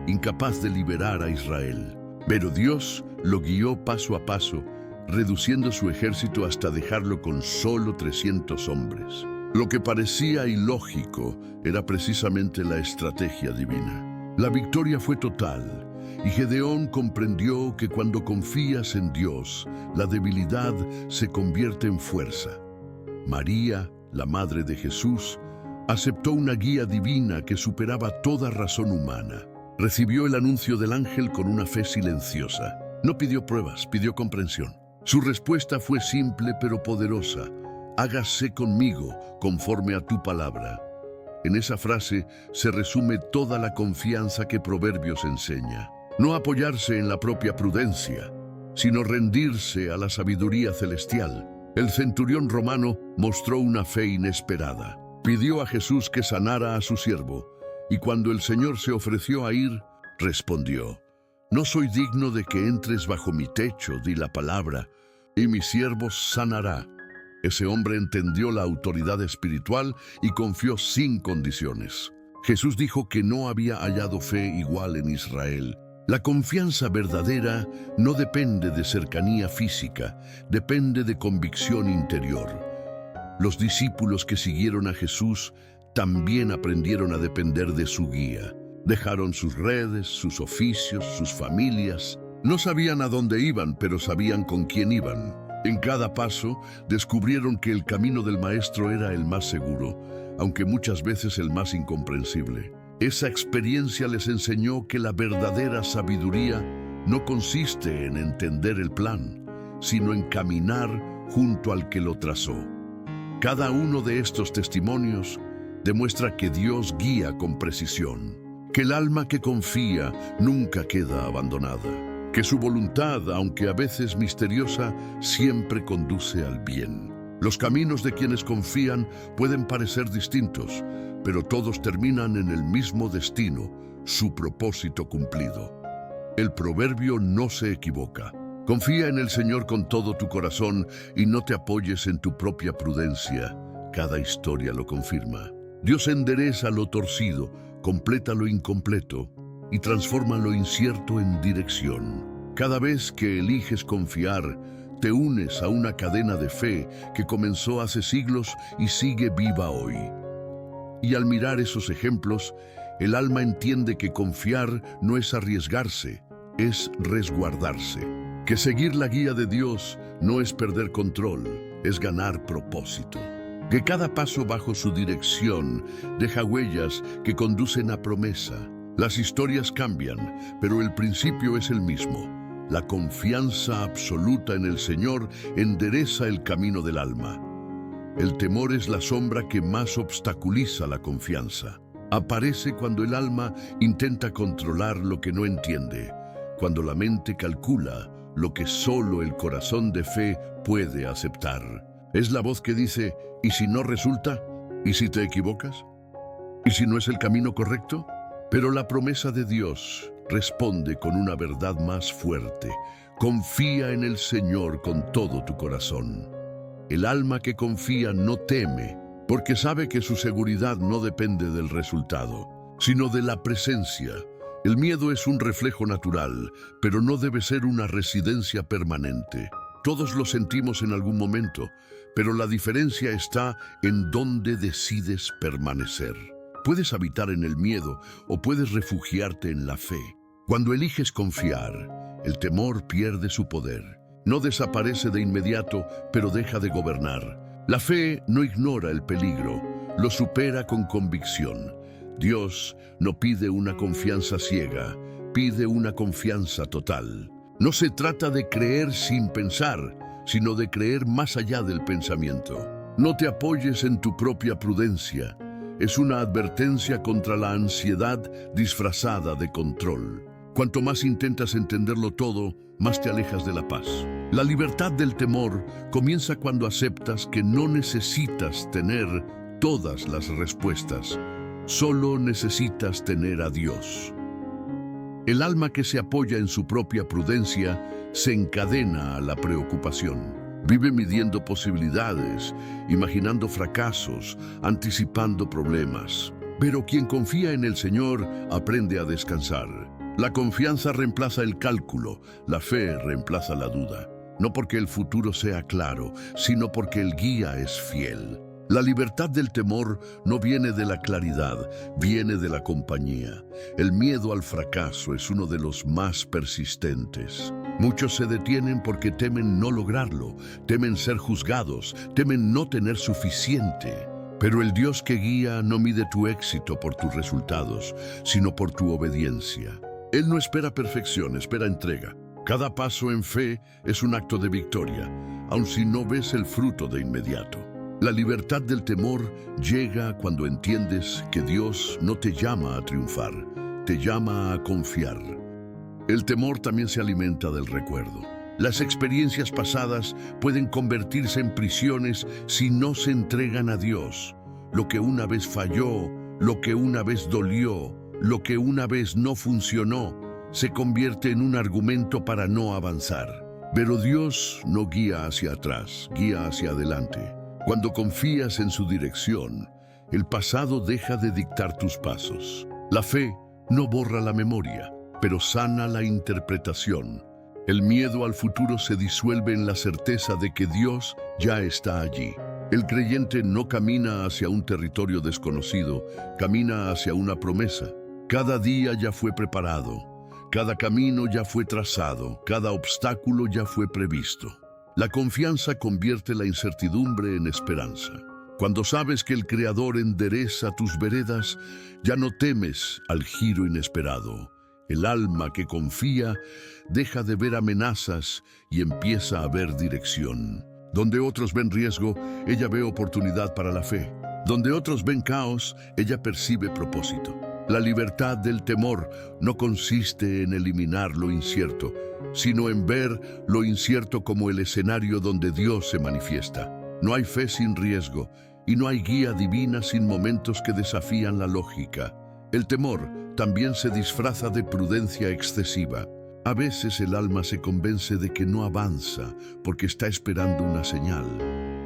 incapaz de liberar a Israel. Pero Dios lo guió paso a paso, reduciendo su ejército hasta dejarlo con solo 300 hombres. Lo que parecía ilógico era precisamente la estrategia divina. La victoria fue total, y Gedeón comprendió que cuando confías en Dios, la debilidad se convierte en fuerza. María, la madre de Jesús, aceptó una guía divina que superaba toda razón humana. Recibió el anuncio del ángel con una fe silenciosa. No pidió pruebas, pidió comprensión. Su respuesta fue simple pero poderosa. Hágase conmigo conforme a tu palabra. En esa frase se resume toda la confianza que Proverbios enseña. No apoyarse en la propia prudencia, sino rendirse a la sabiduría celestial. El centurión romano mostró una fe inesperada. Pidió a Jesús que sanara a su siervo, y cuando el Señor se ofreció a ir, respondió: «No soy digno de que entres bajo mi techo, di la palabra, y mi siervo sanará». Ese hombre entendió la autoridad espiritual y confió sin condiciones. Jesús dijo que no había hallado fe igual en Israel. La confianza verdadera no depende de cercanía física, depende de convicción interior. Los discípulos que siguieron a Jesús también aprendieron a depender de su guía. Dejaron sus redes, sus oficios, sus familias. No sabían a dónde iban, pero sabían con quién iban. En cada paso descubrieron que el camino del Maestro era el más seguro, aunque muchas veces el más incomprensible. Esa experiencia les enseñó que la verdadera sabiduría no consiste en entender el plan, sino en caminar junto al que lo trazó. Cada uno de estos testimonios demuestra que Dios guía con precisión, que el alma que confía nunca queda abandonada, que su voluntad, aunque a veces misteriosa, siempre conduce al bien. Los caminos de quienes confían pueden parecer distintos, pero todos terminan en el mismo destino, su propósito cumplido. El proverbio no se equivoca. Confía en el Señor con todo tu corazón y no te apoyes en tu propia prudencia. Cada historia lo confirma. Dios endereza lo torcido, completa lo incompleto y transforma lo incierto en dirección. Cada vez que eliges confiar, te unes a una cadena de fe que comenzó hace siglos y sigue viva hoy. Y al mirar esos ejemplos, el alma entiende que confiar no es arriesgarse, es resguardarse. Que seguir la guía de Dios no es perder control, es ganar propósito. Que cada paso bajo su dirección deja huellas que conducen a promesa. Las historias cambian, pero el principio es el mismo. La confianza absoluta en el Señor endereza el camino del alma. El temor es la sombra que más obstaculiza la confianza. Aparece cuando el alma intenta controlar lo que no entiende, cuando la mente calcula lo que solo el corazón de fe puede aceptar. Es la voz que dice: ¿y si no resulta? ¿Y si te equivocas? ¿Y si no es el camino correcto? Pero la promesa de Dios responde con una verdad más fuerte: confía en el Señor con todo tu corazón. El alma que confía no teme, porque sabe que su seguridad no depende del resultado, sino de la presencia. El miedo es un reflejo natural, pero no debe ser una residencia permanente. Todos lo sentimos en algún momento, pero la diferencia está en dónde decides permanecer. Puedes habitar en el miedo o puedes refugiarte en la fe. Cuando eliges confiar, el temor pierde su poder. No desaparece de inmediato, pero deja de gobernar. La fe no ignora el peligro, lo supera con convicción. Dios no pide una confianza ciega, pide una confianza total. No se trata de creer sin pensar, sino de creer más allá del pensamiento. No te apoyes en tu propia prudencia. Es una advertencia contra la ansiedad disfrazada de control. Cuanto más intentas entenderlo todo, más te alejas de la paz. La libertad del temor comienza cuando aceptas que no necesitas tener todas las respuestas. Solo necesitas tener a Dios. El alma que se apoya en su propia prudencia se encadena a la preocupación. Vive midiendo posibilidades, imaginando fracasos, anticipando problemas. Pero quien confía en el Señor aprende a descansar. La confianza reemplaza el cálculo, la fe reemplaza la duda. No porque el futuro sea claro, sino porque el guía es fiel. La libertad del temor no viene de la claridad, viene de la compañía. El miedo al fracaso es uno de los más persistentes. Muchos se detienen porque temen no lograrlo, temen ser juzgados, temen no tener suficiente. Pero el Dios que guía no mide tu éxito por tus resultados, sino por tu obediencia. Él no espera perfección, espera entrega. Cada paso en fe es un acto de victoria, aun si no ves el fruto de inmediato. La libertad del temor llega cuando entiendes que Dios no te llama a triunfar, te llama a confiar. El temor también se alimenta del recuerdo. Las experiencias pasadas pueden convertirse en prisiones si no se entregan a Dios. Lo que una vez falló, lo que una vez dolió, lo que una vez no funcionó, se convierte en un argumento para no avanzar. Pero Dios no guía hacia atrás, guía hacia adelante. Cuando confías en su dirección, el pasado deja de dictar tus pasos. La fe no borra la memoria, pero sana la interpretación. El miedo al futuro se disuelve en la certeza de que Dios ya está allí. El creyente no camina hacia un territorio desconocido, camina hacia una promesa. Cada día ya fue preparado, cada camino ya fue trazado, cada obstáculo ya fue previsto. La confianza convierte la incertidumbre en esperanza. Cuando sabes que el Creador endereza tus veredas, ya no temes al giro inesperado. El alma que confía deja de ver amenazas y empieza a ver dirección. Donde otros ven riesgo, ella ve oportunidad para la fe. Donde otros ven caos, ella percibe propósito. La libertad del temor no consiste en eliminar lo incierto, sino en ver lo incierto como el escenario donde Dios se manifiesta. No hay fe sin riesgo y no hay guía divina sin momentos que desafían la lógica. El temor también se disfraza de prudencia excesiva. A veces el alma se convence de que no avanza porque está esperando una señal,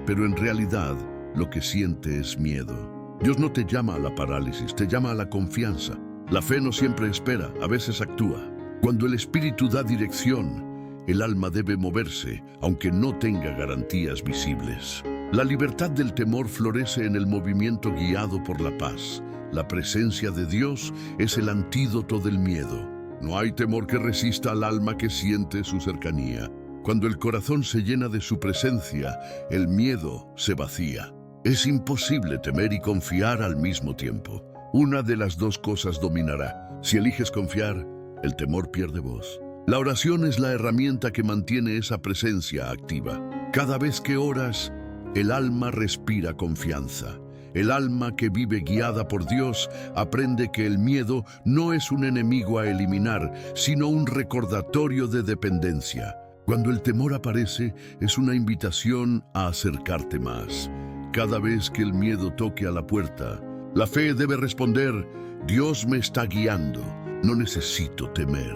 pero en realidad lo que siente es miedo. Dios no te llama a la parálisis, te llama a la confianza. La fe no siempre espera, a veces actúa. Cuando el Espíritu da dirección, el alma debe moverse, aunque no tenga garantías visibles. La libertad del temor florece en el movimiento guiado por la paz. La presencia de Dios es el antídoto del miedo. No hay temor que resista al alma que siente su cercanía. Cuando el corazón se llena de su presencia, el miedo se vacía. Es imposible temer y confiar al mismo tiempo. Una de las dos cosas dominará. Si eliges confiar, el temor pierde voz. La oración es la herramienta que mantiene esa presencia activa. Cada vez que oras, el alma respira confianza. El alma que vive guiada por Dios aprende que el miedo no es un enemigo a eliminar, sino un recordatorio de dependencia. Cuando el temor aparece, es una invitación a acercarte más. Cada vez que el miedo toque a la puerta, la fe debe responder: Dios me está guiando, no necesito temer.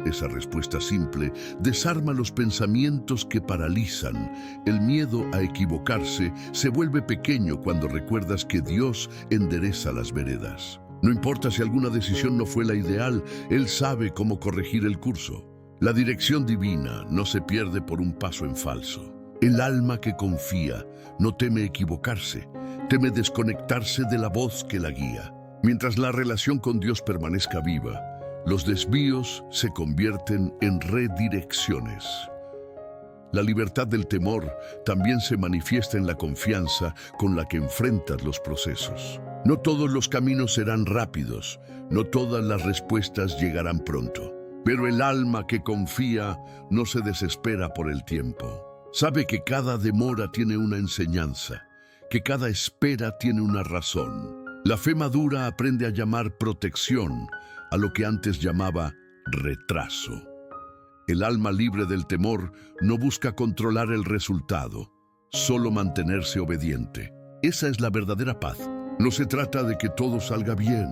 Esa respuesta simple desarma los pensamientos que paralizan. El miedo a equivocarse se vuelve pequeño cuando recuerdas que Dios endereza las veredas. No importa si alguna decisión no fue la ideal, Él sabe cómo corregir el curso. La dirección divina no se pierde por un paso en falso. El alma que confía no teme equivocarse, teme desconectarse de la voz que la guía. Mientras la relación con Dios permanezca viva, los desvíos se convierten en redirecciones. La libertad del temor también se manifiesta en la confianza con la que enfrentas los procesos. No todos los caminos serán rápidos, no todas las respuestas llegarán pronto, pero el alma que confía no se desespera por el tiempo. Sabe que cada demora tiene una enseñanza, que cada espera tiene una razón. La fe madura aprende a llamar protección a lo que antes llamaba retraso. El alma libre del temor no busca controlar el resultado, solo mantenerse obediente. Esa es la verdadera paz. No se trata de que todo salga bien,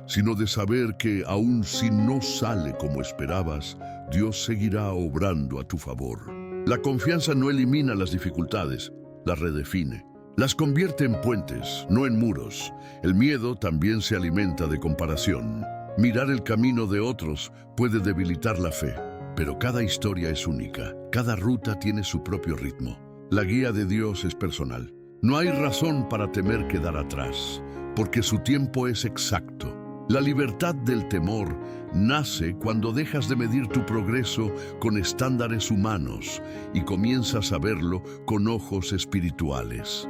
sino de saber que aun si no sale como esperabas, Dios seguirá obrando a tu favor. La confianza no elimina las dificultades, las redefine. Las convierte en puentes, no en muros. El miedo también se alimenta de comparación. Mirar el camino de otros puede debilitar la fe, pero cada historia es única, cada ruta tiene su propio ritmo. La guía de Dios es personal. No hay razón para temer quedar atrás, porque su tiempo es exacto. La libertad del temor nace cuando dejas de medir tu progreso con estándares humanos y comienzas a verlo con ojos espirituales.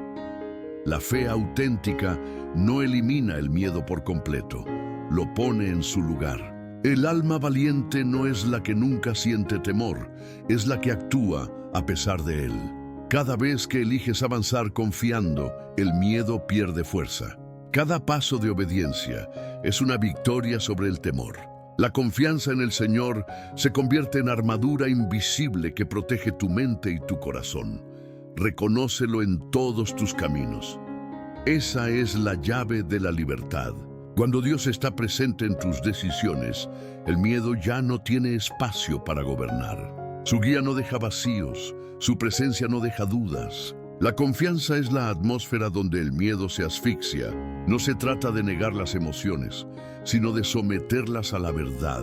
La fe auténtica no elimina el miedo por completo, lo pone en su lugar. El alma valiente no es la que nunca siente temor, es la que actúa a pesar de él. Cada vez que eliges avanzar confiando, el miedo pierde fuerza. Cada paso de obediencia es una victoria sobre el temor. La confianza en el Señor se convierte en armadura invisible que protege tu mente y tu corazón. Reconócelo en todos tus caminos. Esa es la llave de la libertad. Cuando Dios está presente en tus decisiones, el miedo ya no tiene espacio para gobernar. Su guía no deja vacíos, su presencia no deja dudas. La confianza es la atmósfera donde el miedo se asfixia. No se trata de negar las emociones, sino de someterlas a la verdad.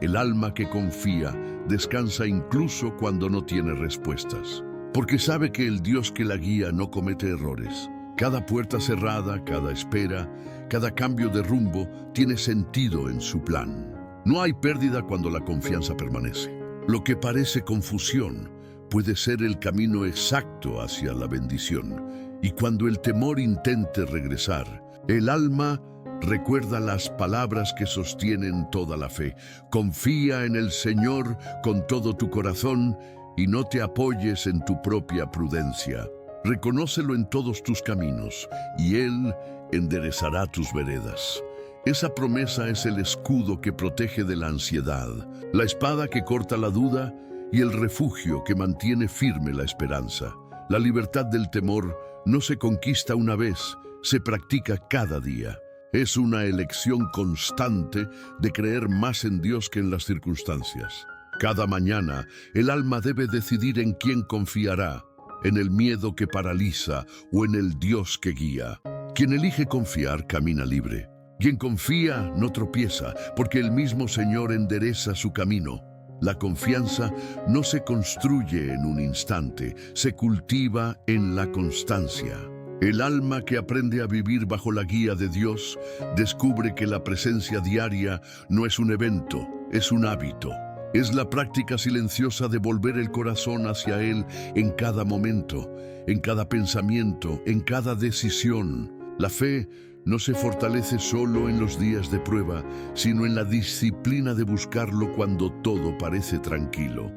El alma que confía descansa incluso cuando no tiene respuestas, porque sabe que el Dios que la guía no comete errores. Cada puerta cerrada, cada espera, cada cambio de rumbo tiene sentido en su plan. No hay pérdida cuando la confianza permanece. Lo que parece confusión puede ser el camino exacto hacia la bendición. Y cuando el temor intente regresar, el alma recuerda las palabras que sostienen toda la fe. Confía en el Señor con todo tu corazón y no te apoyes en tu propia prudencia. Reconócelo en todos tus caminos y Él enderezará tus veredas. Esa promesa es el escudo que protege de la ansiedad, la espada que corta la duda y el refugio que mantiene firme la esperanza. La libertad del temor no se conquista una vez, se practica cada día. Es una elección constante de creer más en Dios que en las circunstancias. Cada mañana, el alma debe decidir en quién confiará, en el miedo que paraliza o en el Dios que guía. Quien elige confiar camina libre. Quien confía no tropieza, porque el mismo Señor endereza su camino. La confianza no se construye en un instante, se cultiva en la constancia. El alma que aprende a vivir bajo la guía de Dios descubre que la presencia diaria no es un evento, es un hábito. Es la práctica silenciosa de volver el corazón hacia Él en cada momento, en cada pensamiento, en cada decisión. La fe no se fortalece solo en los días de prueba, sino en la disciplina de buscarlo cuando todo parece tranquilo.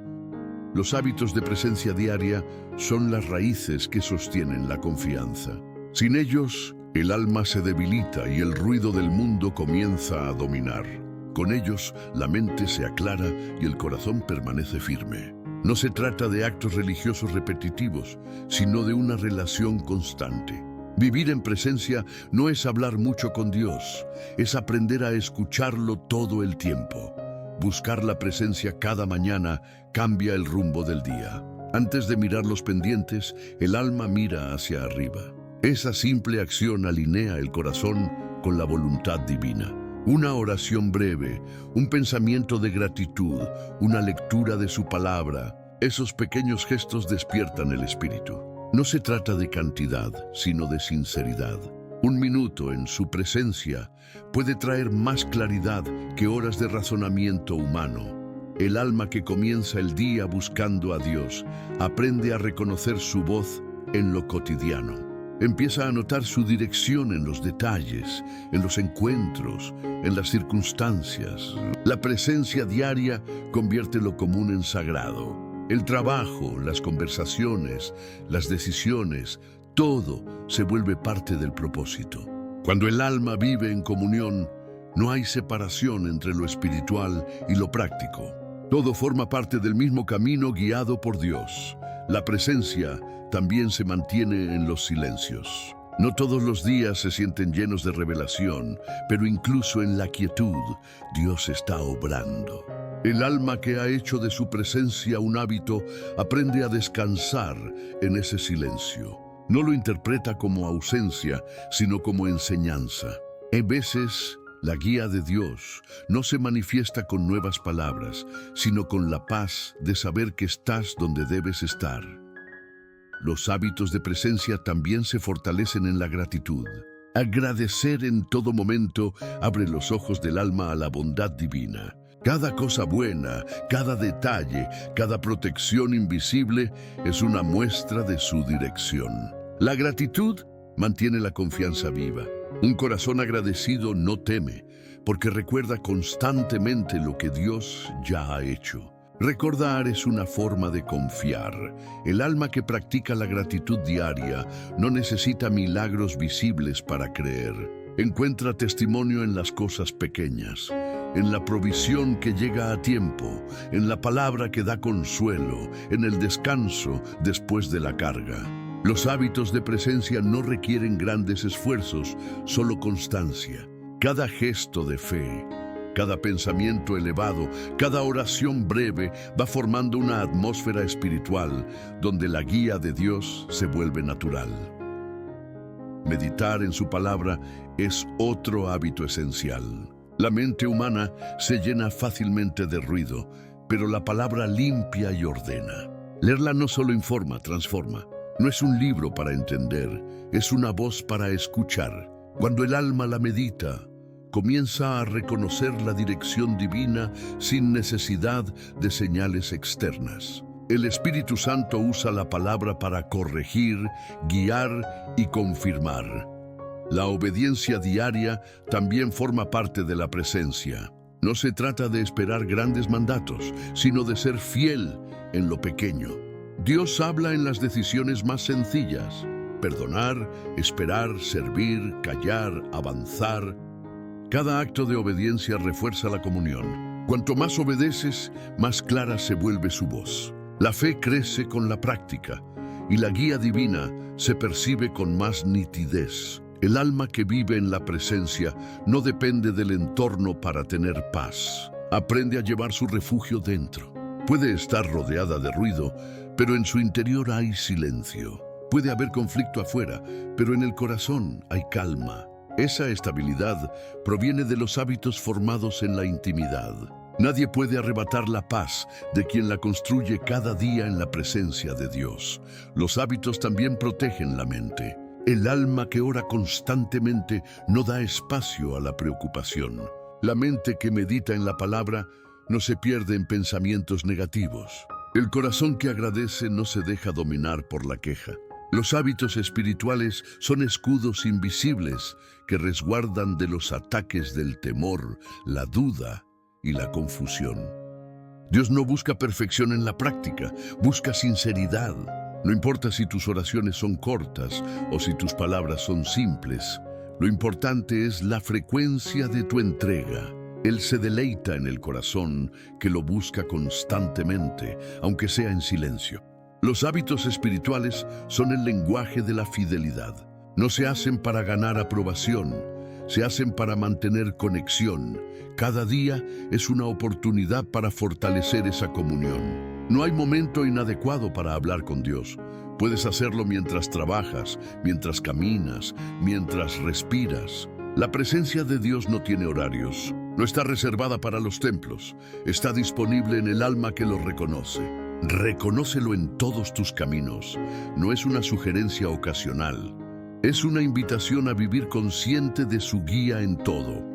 Los hábitos de presencia diaria son las raíces que sostienen la confianza. Sin ellos, el alma se debilita y el ruido del mundo comienza a dominar. Con ellos, la mente se aclara y el corazón permanece firme. No se trata de actos religiosos repetitivos, sino de una relación constante. Vivir en presencia no es hablar mucho con Dios, es aprender a escucharlo todo el tiempo. Buscar la presencia cada mañana cambia el rumbo del día. Antes de mirar los pendientes, el alma mira hacia arriba. Esa simple acción alinea el corazón con la voluntad divina. Una oración breve, un pensamiento de gratitud, una lectura de su palabra, esos pequeños gestos despiertan el espíritu. No se trata de cantidad, sino de sinceridad. Un minuto en su presencia puede traer más claridad que horas de razonamiento humano. El alma que comienza el día buscando a Dios aprende a reconocer su voz en lo cotidiano. Empieza a notar su dirección en los detalles, en los encuentros, en las circunstancias. La presencia diaria convierte lo común en sagrado. El trabajo, las conversaciones, las decisiones, todo se vuelve parte del propósito. Cuando el alma vive en comunión, no hay separación entre lo espiritual y lo práctico. Todo forma parte del mismo camino guiado por Dios. La presencia también se mantiene en los silencios. No todos los días se sienten llenos de revelación, pero incluso en la quietud, Dios está obrando. El alma que ha hecho de su presencia un hábito aprende a descansar en ese silencio. No lo interpreta como ausencia, sino como enseñanza. En veces, La guía de Dios no se manifiesta con nuevas palabras, sino con la paz de saber que estás donde debes estar. Los hábitos de presencia también se fortalecen en la gratitud. Agradecer en todo momento abre los ojos del alma a la bondad divina. Cada cosa buena, cada detalle, cada protección invisible es una muestra de su dirección. La gratitud mantiene la confianza viva. Un corazón agradecido no teme, porque recuerda constantemente lo que Dios ya ha hecho. Recordar es una forma de confiar. El alma que practica la gratitud diaria no necesita milagros visibles para creer. Encuentra testimonio en las cosas pequeñas, en la provisión que llega a tiempo, en la palabra que da consuelo, en el descanso después de la carga. Los hábitos de presencia no requieren grandes esfuerzos, solo constancia. Cada gesto de fe, cada pensamiento elevado, cada oración breve va formando una atmósfera espiritual donde la guía de Dios se vuelve natural. Meditar en su palabra es otro hábito esencial. La mente humana se llena fácilmente de ruido, pero la palabra limpia y ordena. Leerla no solo informa, transforma. No es un libro para entender, es una voz para escuchar. Cuando el alma la medita, comienza a reconocer la dirección divina sin necesidad de señales externas. El Espíritu Santo usa la palabra para corregir, guiar y confirmar. La obediencia diaria también forma parte de la presencia. No se trata de esperar grandes mandatos, sino de ser fiel en lo pequeño. Dios habla en las decisiones más sencillas: perdonar, esperar, servir, callar, avanzar. Cada acto de obediencia refuerza la comunión. Cuanto más obedeces, más clara se vuelve su voz. La fe crece con la práctica y la guía divina se percibe con más nitidez. El alma que vive en la presencia no depende del entorno para tener paz. Aprende a llevar su refugio dentro. Puede estar rodeada de ruido, pero en su interior hay silencio. Puede haber conflicto afuera, pero en el corazón hay calma. Esa estabilidad proviene de los hábitos formados en la intimidad. Nadie puede arrebatar la paz de quien la construye cada día en la presencia de Dios. Los hábitos también protegen la mente. El alma que ora constantemente no da espacio a la preocupación. La mente que medita en la palabra no se pierde en pensamientos negativos. El corazón que agradece no se deja dominar por la queja. Los hábitos espirituales son escudos invisibles que resguardan de los ataques del temor, la duda y la confusión. Dios no busca perfección en la práctica, busca sinceridad. No importa si tus oraciones son cortas o si tus palabras son simples, lo importante es la frecuencia de tu entrega. Él se deleita en el corazón que lo busca constantemente, aunque sea en silencio. Los hábitos espirituales son el lenguaje de la fidelidad. No se hacen para ganar aprobación, se hacen para mantener conexión. Cada día es una oportunidad para fortalecer esa comunión. No hay momento inadecuado para hablar con Dios. Puedes hacerlo mientras trabajas, mientras caminas, mientras respiras. La presencia de Dios no tiene horarios. No está reservada para los templos. Está disponible en el alma que lo reconoce. Reconócelo en todos tus caminos. No es una sugerencia ocasional. Es una invitación a vivir consciente de su guía en todo.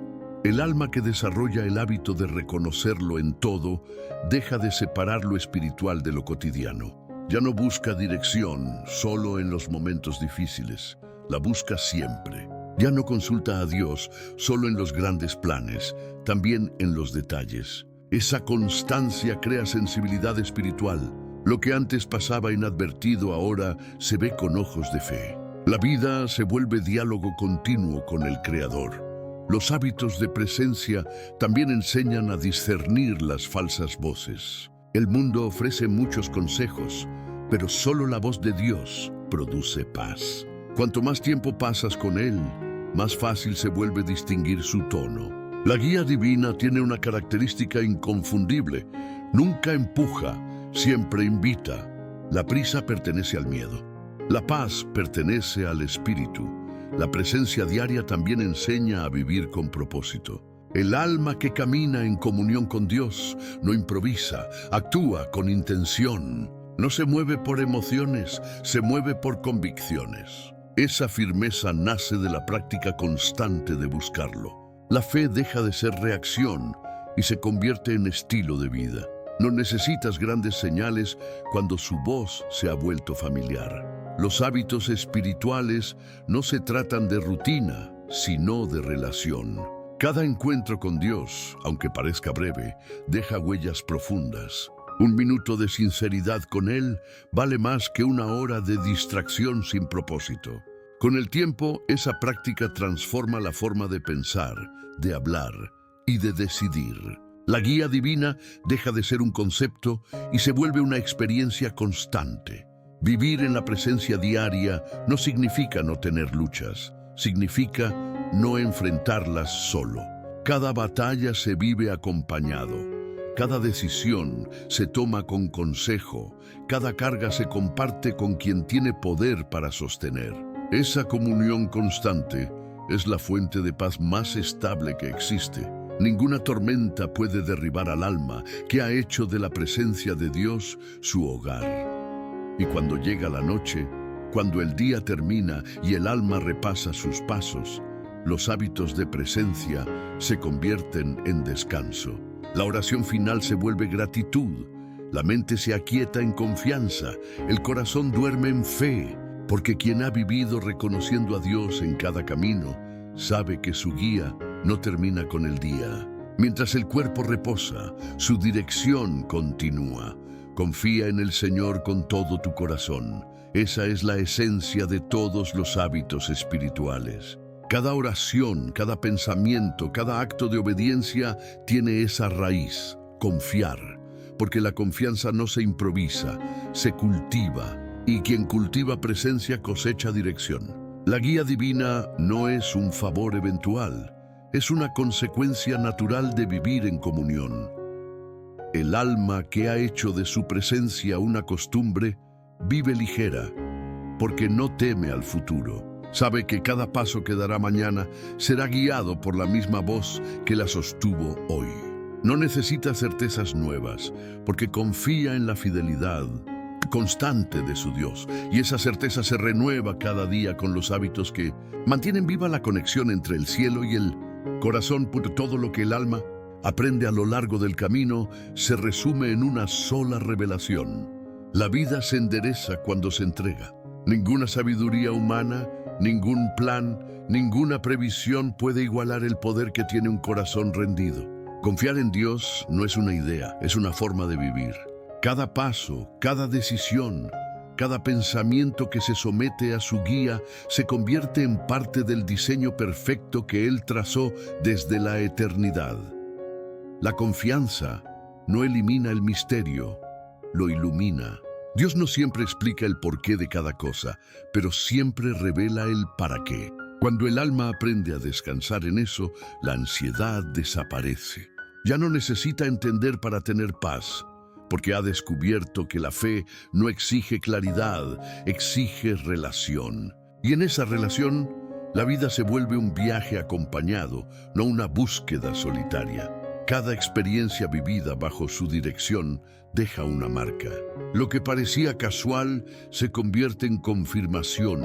El alma que desarrolla el hábito de reconocerlo en todo, deja de separar lo espiritual de lo cotidiano. Ya no busca dirección solo en los momentos difíciles. La busca siempre. Ya no consulta a Dios solo en los grandes planes, también en los detalles. Esa constancia crea sensibilidad espiritual. Lo que antes pasaba inadvertido ahora se ve con ojos de fe. La vida se vuelve diálogo continuo con el Creador. Los hábitos de presencia también enseñan a discernir las falsas voces. El mundo ofrece muchos consejos, pero solo la voz de Dios produce paz. Cuanto más tiempo pasas con Él, más fácil se vuelve distinguir su tono. La guía divina tiene una característica inconfundible. Nunca empuja, siempre invita. La prisa pertenece al miedo. La paz pertenece al espíritu. La presencia diaria también enseña a vivir con propósito. El alma que camina en comunión con Dios no improvisa, actúa con intención. No se mueve por emociones, se mueve por convicciones. Esa firmeza nace de la práctica constante de buscarlo. La fe deja de ser reacción y se convierte en estilo de vida. No necesitas grandes señales cuando su voz se ha vuelto familiar. Los hábitos espirituales no se tratan de rutina, sino de relación. Cada encuentro con Dios, aunque parezca breve, deja huellas profundas. Un minuto de sinceridad con Él vale más que una hora de distracción sin propósito. Con el tiempo, esa práctica transforma la forma de pensar, de hablar y de decidir. La guía divina deja de ser un concepto y se vuelve una experiencia constante. Vivir en la presencia diaria no significa no tener luchas, significa no enfrentarlas solo. Cada batalla se vive acompañado. Cada decisión se toma con consejo, cada carga se comparte con quien tiene poder para sostener. Esa comunión constante es la fuente de paz más estable que existe. Ninguna tormenta puede derribar al alma que ha hecho de la presencia de Dios su hogar. Y cuando llega la noche, cuando el día termina y el alma repasa sus pasos, los hábitos de presencia se convierten en descanso. La oración final se vuelve gratitud, la mente se aquieta en confianza, el corazón duerme en fe, porque quien ha vivido reconociendo a Dios en cada camino, sabe que su guía no termina con el día. Mientras el cuerpo reposa, su dirección continúa. Confía en el Señor con todo tu corazón. Esa es la esencia de todos los hábitos espirituales. Cada oración, cada pensamiento, cada acto de obediencia tiene esa raíz, confiar, porque la confianza no se improvisa, se cultiva, y quien cultiva presencia cosecha dirección. La guía divina no es un favor eventual, es una consecuencia natural de vivir en comunión. El alma que ha hecho de su presencia una costumbre, vive ligera, porque no teme al futuro. Sabe que cada paso que dará mañana será guiado por la misma voz que la sostuvo hoy. No necesita certezas nuevas, porque confía en la fidelidad constante de su Dios. Y esa certeza se renueva cada día con los hábitos que mantienen viva la conexión entre el cielo y el corazón. Todo lo que el alma aprende a lo largo del camino se resume en una sola revelación. La vida se endereza cuando se entrega. Ninguna sabiduría humana, ningún plan, ninguna previsión puede igualar el poder que tiene un corazón rendido. Confiar en Dios no es una idea, es una forma de vivir. Cada paso, cada decisión, cada pensamiento que se somete a su guía se convierte en parte del diseño perfecto que Él trazó desde la eternidad. La confianza no elimina el misterio, lo ilumina. Dios no siempre explica el porqué de cada cosa, pero siempre revela el para qué. Cuando el alma aprende a descansar en eso, la ansiedad desaparece. Ya no necesita entender para tener paz, porque ha descubierto que la fe no exige claridad, exige relación. Y en esa relación, la vida se vuelve un viaje acompañado, no una búsqueda solitaria. Cada experiencia vivida bajo su dirección deja una marca. Lo que parecía casual se convierte en confirmación.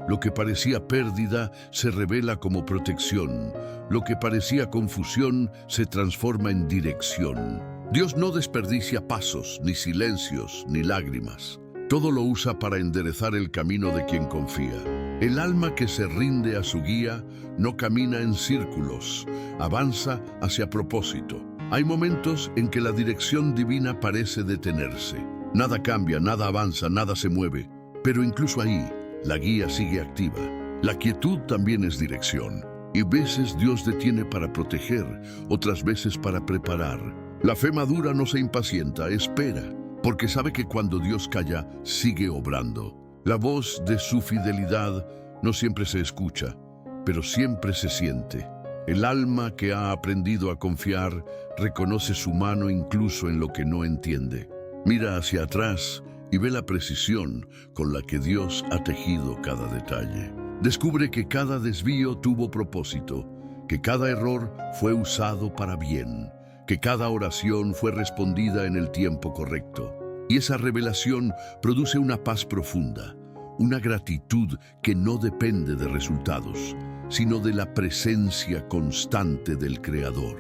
Lo que parecía pérdida se revela como protección. Lo que parecía confusión se transforma en dirección. Dios no desperdicia pasos, ni silencios, ni lágrimas. Todo lo usa para enderezar el camino de quien confía. El alma que se rinde a su guía no camina en círculos, avanza hacia propósito. Hay momentos en que la dirección divina parece detenerse. Nada cambia, nada avanza, nada se mueve. Pero incluso ahí, la guía sigue activa. La quietud también es dirección. Y veces Dios detiene para proteger, otras veces para preparar. La fe madura no se impacienta, espera, porque sabe que cuando Dios calla, sigue obrando. La voz de su fidelidad no siempre se escucha, pero siempre se siente. El alma que ha aprendido a confiar reconoce su mano incluso en lo que no entiende. Mira hacia atrás y ve la precisión con la que Dios ha tejido cada detalle. Descubre que cada desvío tuvo propósito, que cada error fue usado para bien, que cada oración fue respondida en el tiempo correcto. Y esa revelación produce una paz profunda, una gratitud que no depende de resultados, sino de la presencia constante del Creador.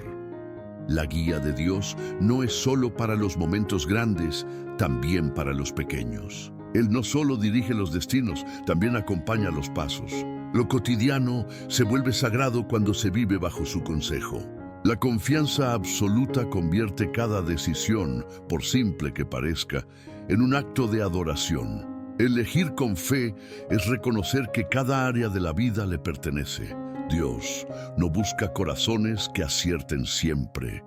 La guía de Dios no es solo para los momentos grandes, también para los pequeños. Él no solo dirige los destinos, también acompaña los pasos. Lo cotidiano se vuelve sagrado cuando se vive bajo su consejo. La confianza absoluta convierte cada decisión, por simple que parezca, en un acto de adoración. Elegir con fe es reconocer que cada área de la vida le pertenece. Dios no busca corazones que acierten siempre,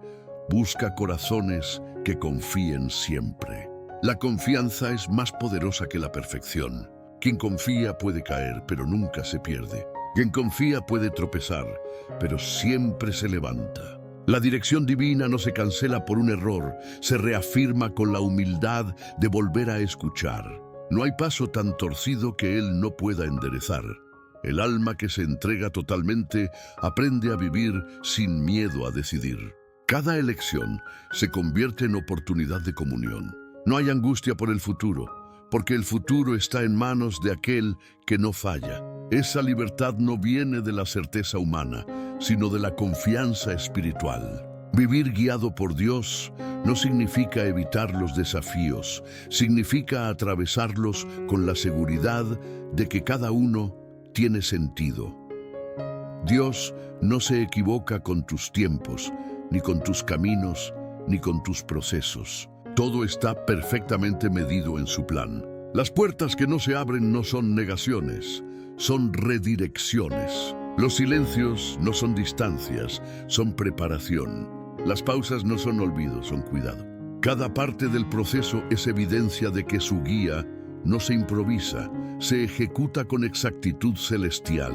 busca corazones que confíen siempre. La confianza es más poderosa que la perfección. Quien confía puede caer, pero nunca se pierde. Quien confía puede tropezar, pero siempre se levanta. La dirección divina no se cancela por un error, se reafirma con la humildad de volver a escuchar. No hay paso tan torcido que Él no pueda enderezar. El alma que se entrega totalmente aprende a vivir sin miedo a decidir. Cada elección se convierte en oportunidad de comunión. No hay angustia por el futuro, porque el futuro está en manos de aquel que no falla. Esa libertad no viene de la certeza humana, sino de la confianza espiritual. Vivir guiado por Dios no significa evitar los desafíos, significa atravesarlos con la seguridad de que cada uno tiene sentido. Dios no se equivoca con tus tiempos, ni con tus caminos, ni con tus procesos. Todo está perfectamente medido en su plan. Las puertas que no se abren no son negaciones, son redirecciones. Los silencios no son distancias, son preparación. Las pausas no son olvido, son cuidado. Cada parte del proceso es evidencia de que su guía no se improvisa, se ejecuta con exactitud celestial.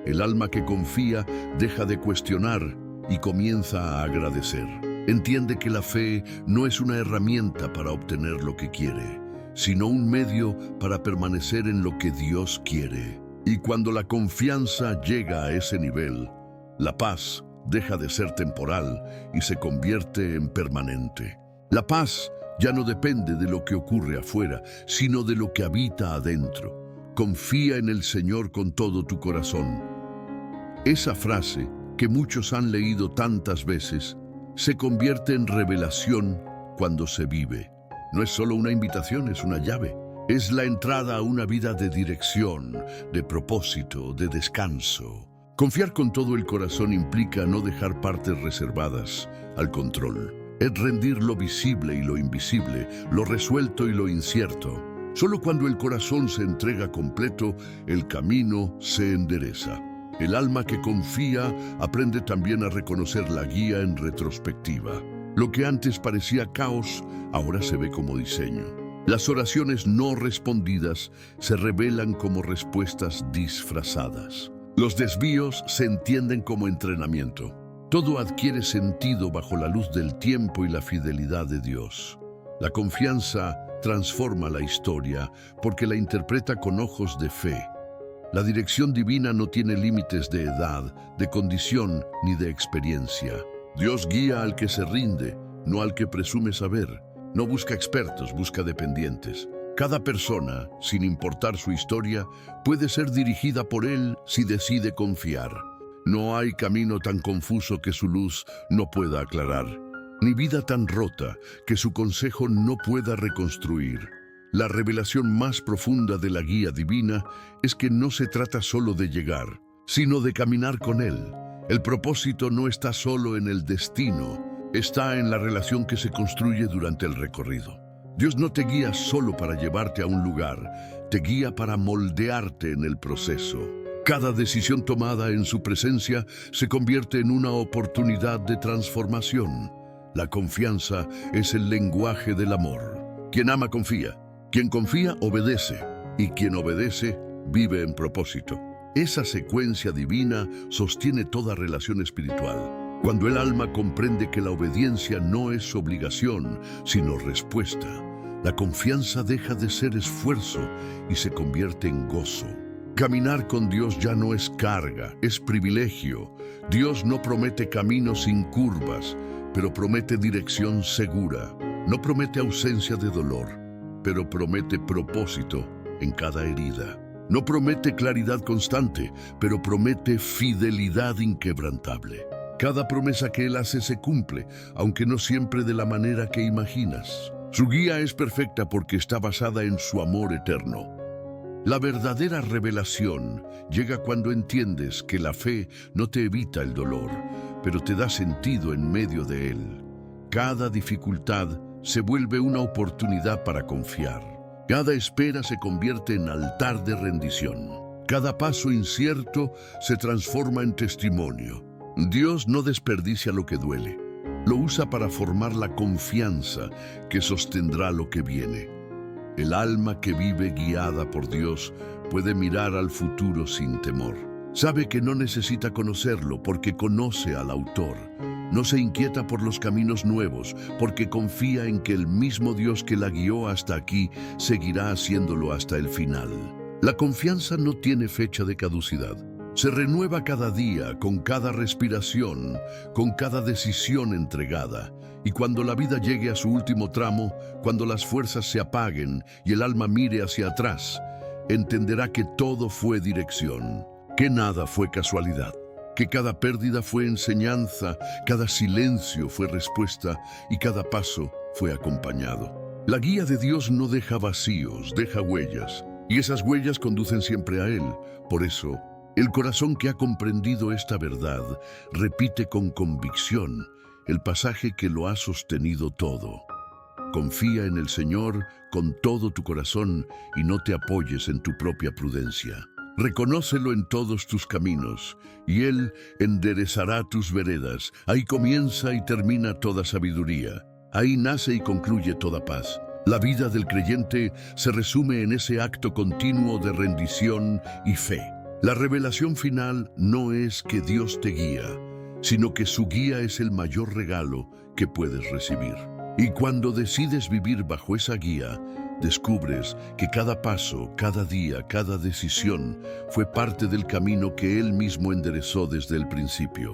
El alma que confía deja de cuestionar y comienza a agradecer. Entiende que la fe no es una herramienta para obtener lo que quiere, sino un medio para permanecer en lo que Dios quiere. Y cuando la confianza llega a ese nivel, la paz deja de ser temporal y se convierte en permanente. La paz ya no depende de lo que ocurre afuera, sino de lo que habita adentro. Confía en el Señor con todo tu corazón. Esa frase, que muchos han leído tantas veces, se convierte en revelación cuando se vive. No es solo una invitación, es una llave. Es la entrada a una vida de dirección, de propósito, de descanso. Confiar con todo el corazón implica no dejar partes reservadas al control. Es rendir lo visible y lo invisible, lo resuelto y lo incierto. Solo cuando el corazón se entrega completo, el camino se endereza. El alma que confía aprende también a reconocer la guía en retrospectiva. Lo que antes parecía caos, ahora se ve como diseño. Las oraciones no respondidas se revelan como respuestas disfrazadas. Los desvíos se entienden como entrenamiento. Todo adquiere sentido bajo la luz del tiempo y la fidelidad de Dios. La confianza transforma la historia porque la interpreta con ojos de fe. La dirección divina no tiene límites de edad, de condición ni de experiencia. Dios guía al que se rinde, no al que presume saber. No busca expertos, busca dependientes. Cada persona, sin importar su historia, puede ser dirigida por Él si decide confiar. No hay camino tan confuso que su luz no pueda aclarar, ni vida tan rota que su consejo no pueda reconstruir. La revelación más profunda de la guía divina es que no se trata solo de llegar, sino de caminar con Él. El propósito no está solo en el destino, está en la relación que se construye durante el recorrido. Dios no te guía solo para llevarte a un lugar, te guía para moldearte en el proceso. Cada decisión tomada en su presencia se convierte en una oportunidad de transformación. La confianza es el lenguaje del amor. Quien ama confía, quien confía obedece, y quien obedece vive en propósito. Esa secuencia divina sostiene toda relación espiritual. Cuando el alma comprende que la obediencia no es obligación, sino respuesta, la confianza deja de ser esfuerzo y se convierte en gozo. Caminar con Dios ya no es carga, es privilegio. Dios no promete caminos sin curvas, pero promete dirección segura. No promete ausencia de dolor, pero promete propósito en cada herida. No promete claridad constante, pero promete fidelidad inquebrantable. Cada promesa que Él hace se cumple, aunque no siempre de la manera que imaginas. Su guía es perfecta porque está basada en su amor eterno. La verdadera revelación llega cuando entiendes que la fe no te evita el dolor, pero te da sentido en medio de él. Cada dificultad se vuelve una oportunidad para confiar. Cada espera se convierte en altar de rendición. Cada paso incierto se transforma en testimonio. Dios no desperdicia lo que duele. Lo usa para formar la confianza que sostendrá lo que viene. El alma que vive guiada por Dios puede mirar al futuro sin temor. Sabe que no necesita conocerlo porque conoce al autor. No se inquieta por los caminos nuevos porque confía en que el mismo Dios que la guió hasta aquí seguirá haciéndolo hasta el final. La confianza no tiene fecha de caducidad. Se renueva cada día, con cada respiración, con cada decisión entregada. Y cuando la vida llegue a su último tramo, cuando las fuerzas se apaguen y el alma mire hacia atrás, entenderá que todo fue dirección, que nada fue casualidad, que cada pérdida fue enseñanza, cada silencio fue respuesta y cada paso fue acompañado. La guía de Dios no deja vacíos, deja huellas, y esas huellas conducen siempre a Él. Por eso, el corazón que ha comprendido esta verdad repite con convicción el pasaje que lo ha sostenido todo. Confía en el Señor con todo tu corazón y no te apoyes en tu propia prudencia. Reconócelo en todos tus caminos y Él enderezará tus veredas. Ahí comienza y termina toda sabiduría. Ahí nace y concluye toda paz. La vida del creyente se resume en ese acto continuo de rendición y fe. La revelación final no es que Dios te guía, sino que su guía es el mayor regalo que puedes recibir. Y cuando decides vivir bajo esa guía, descubres que cada paso, cada día, cada decisión fue parte del camino que Él mismo enderezó desde el principio.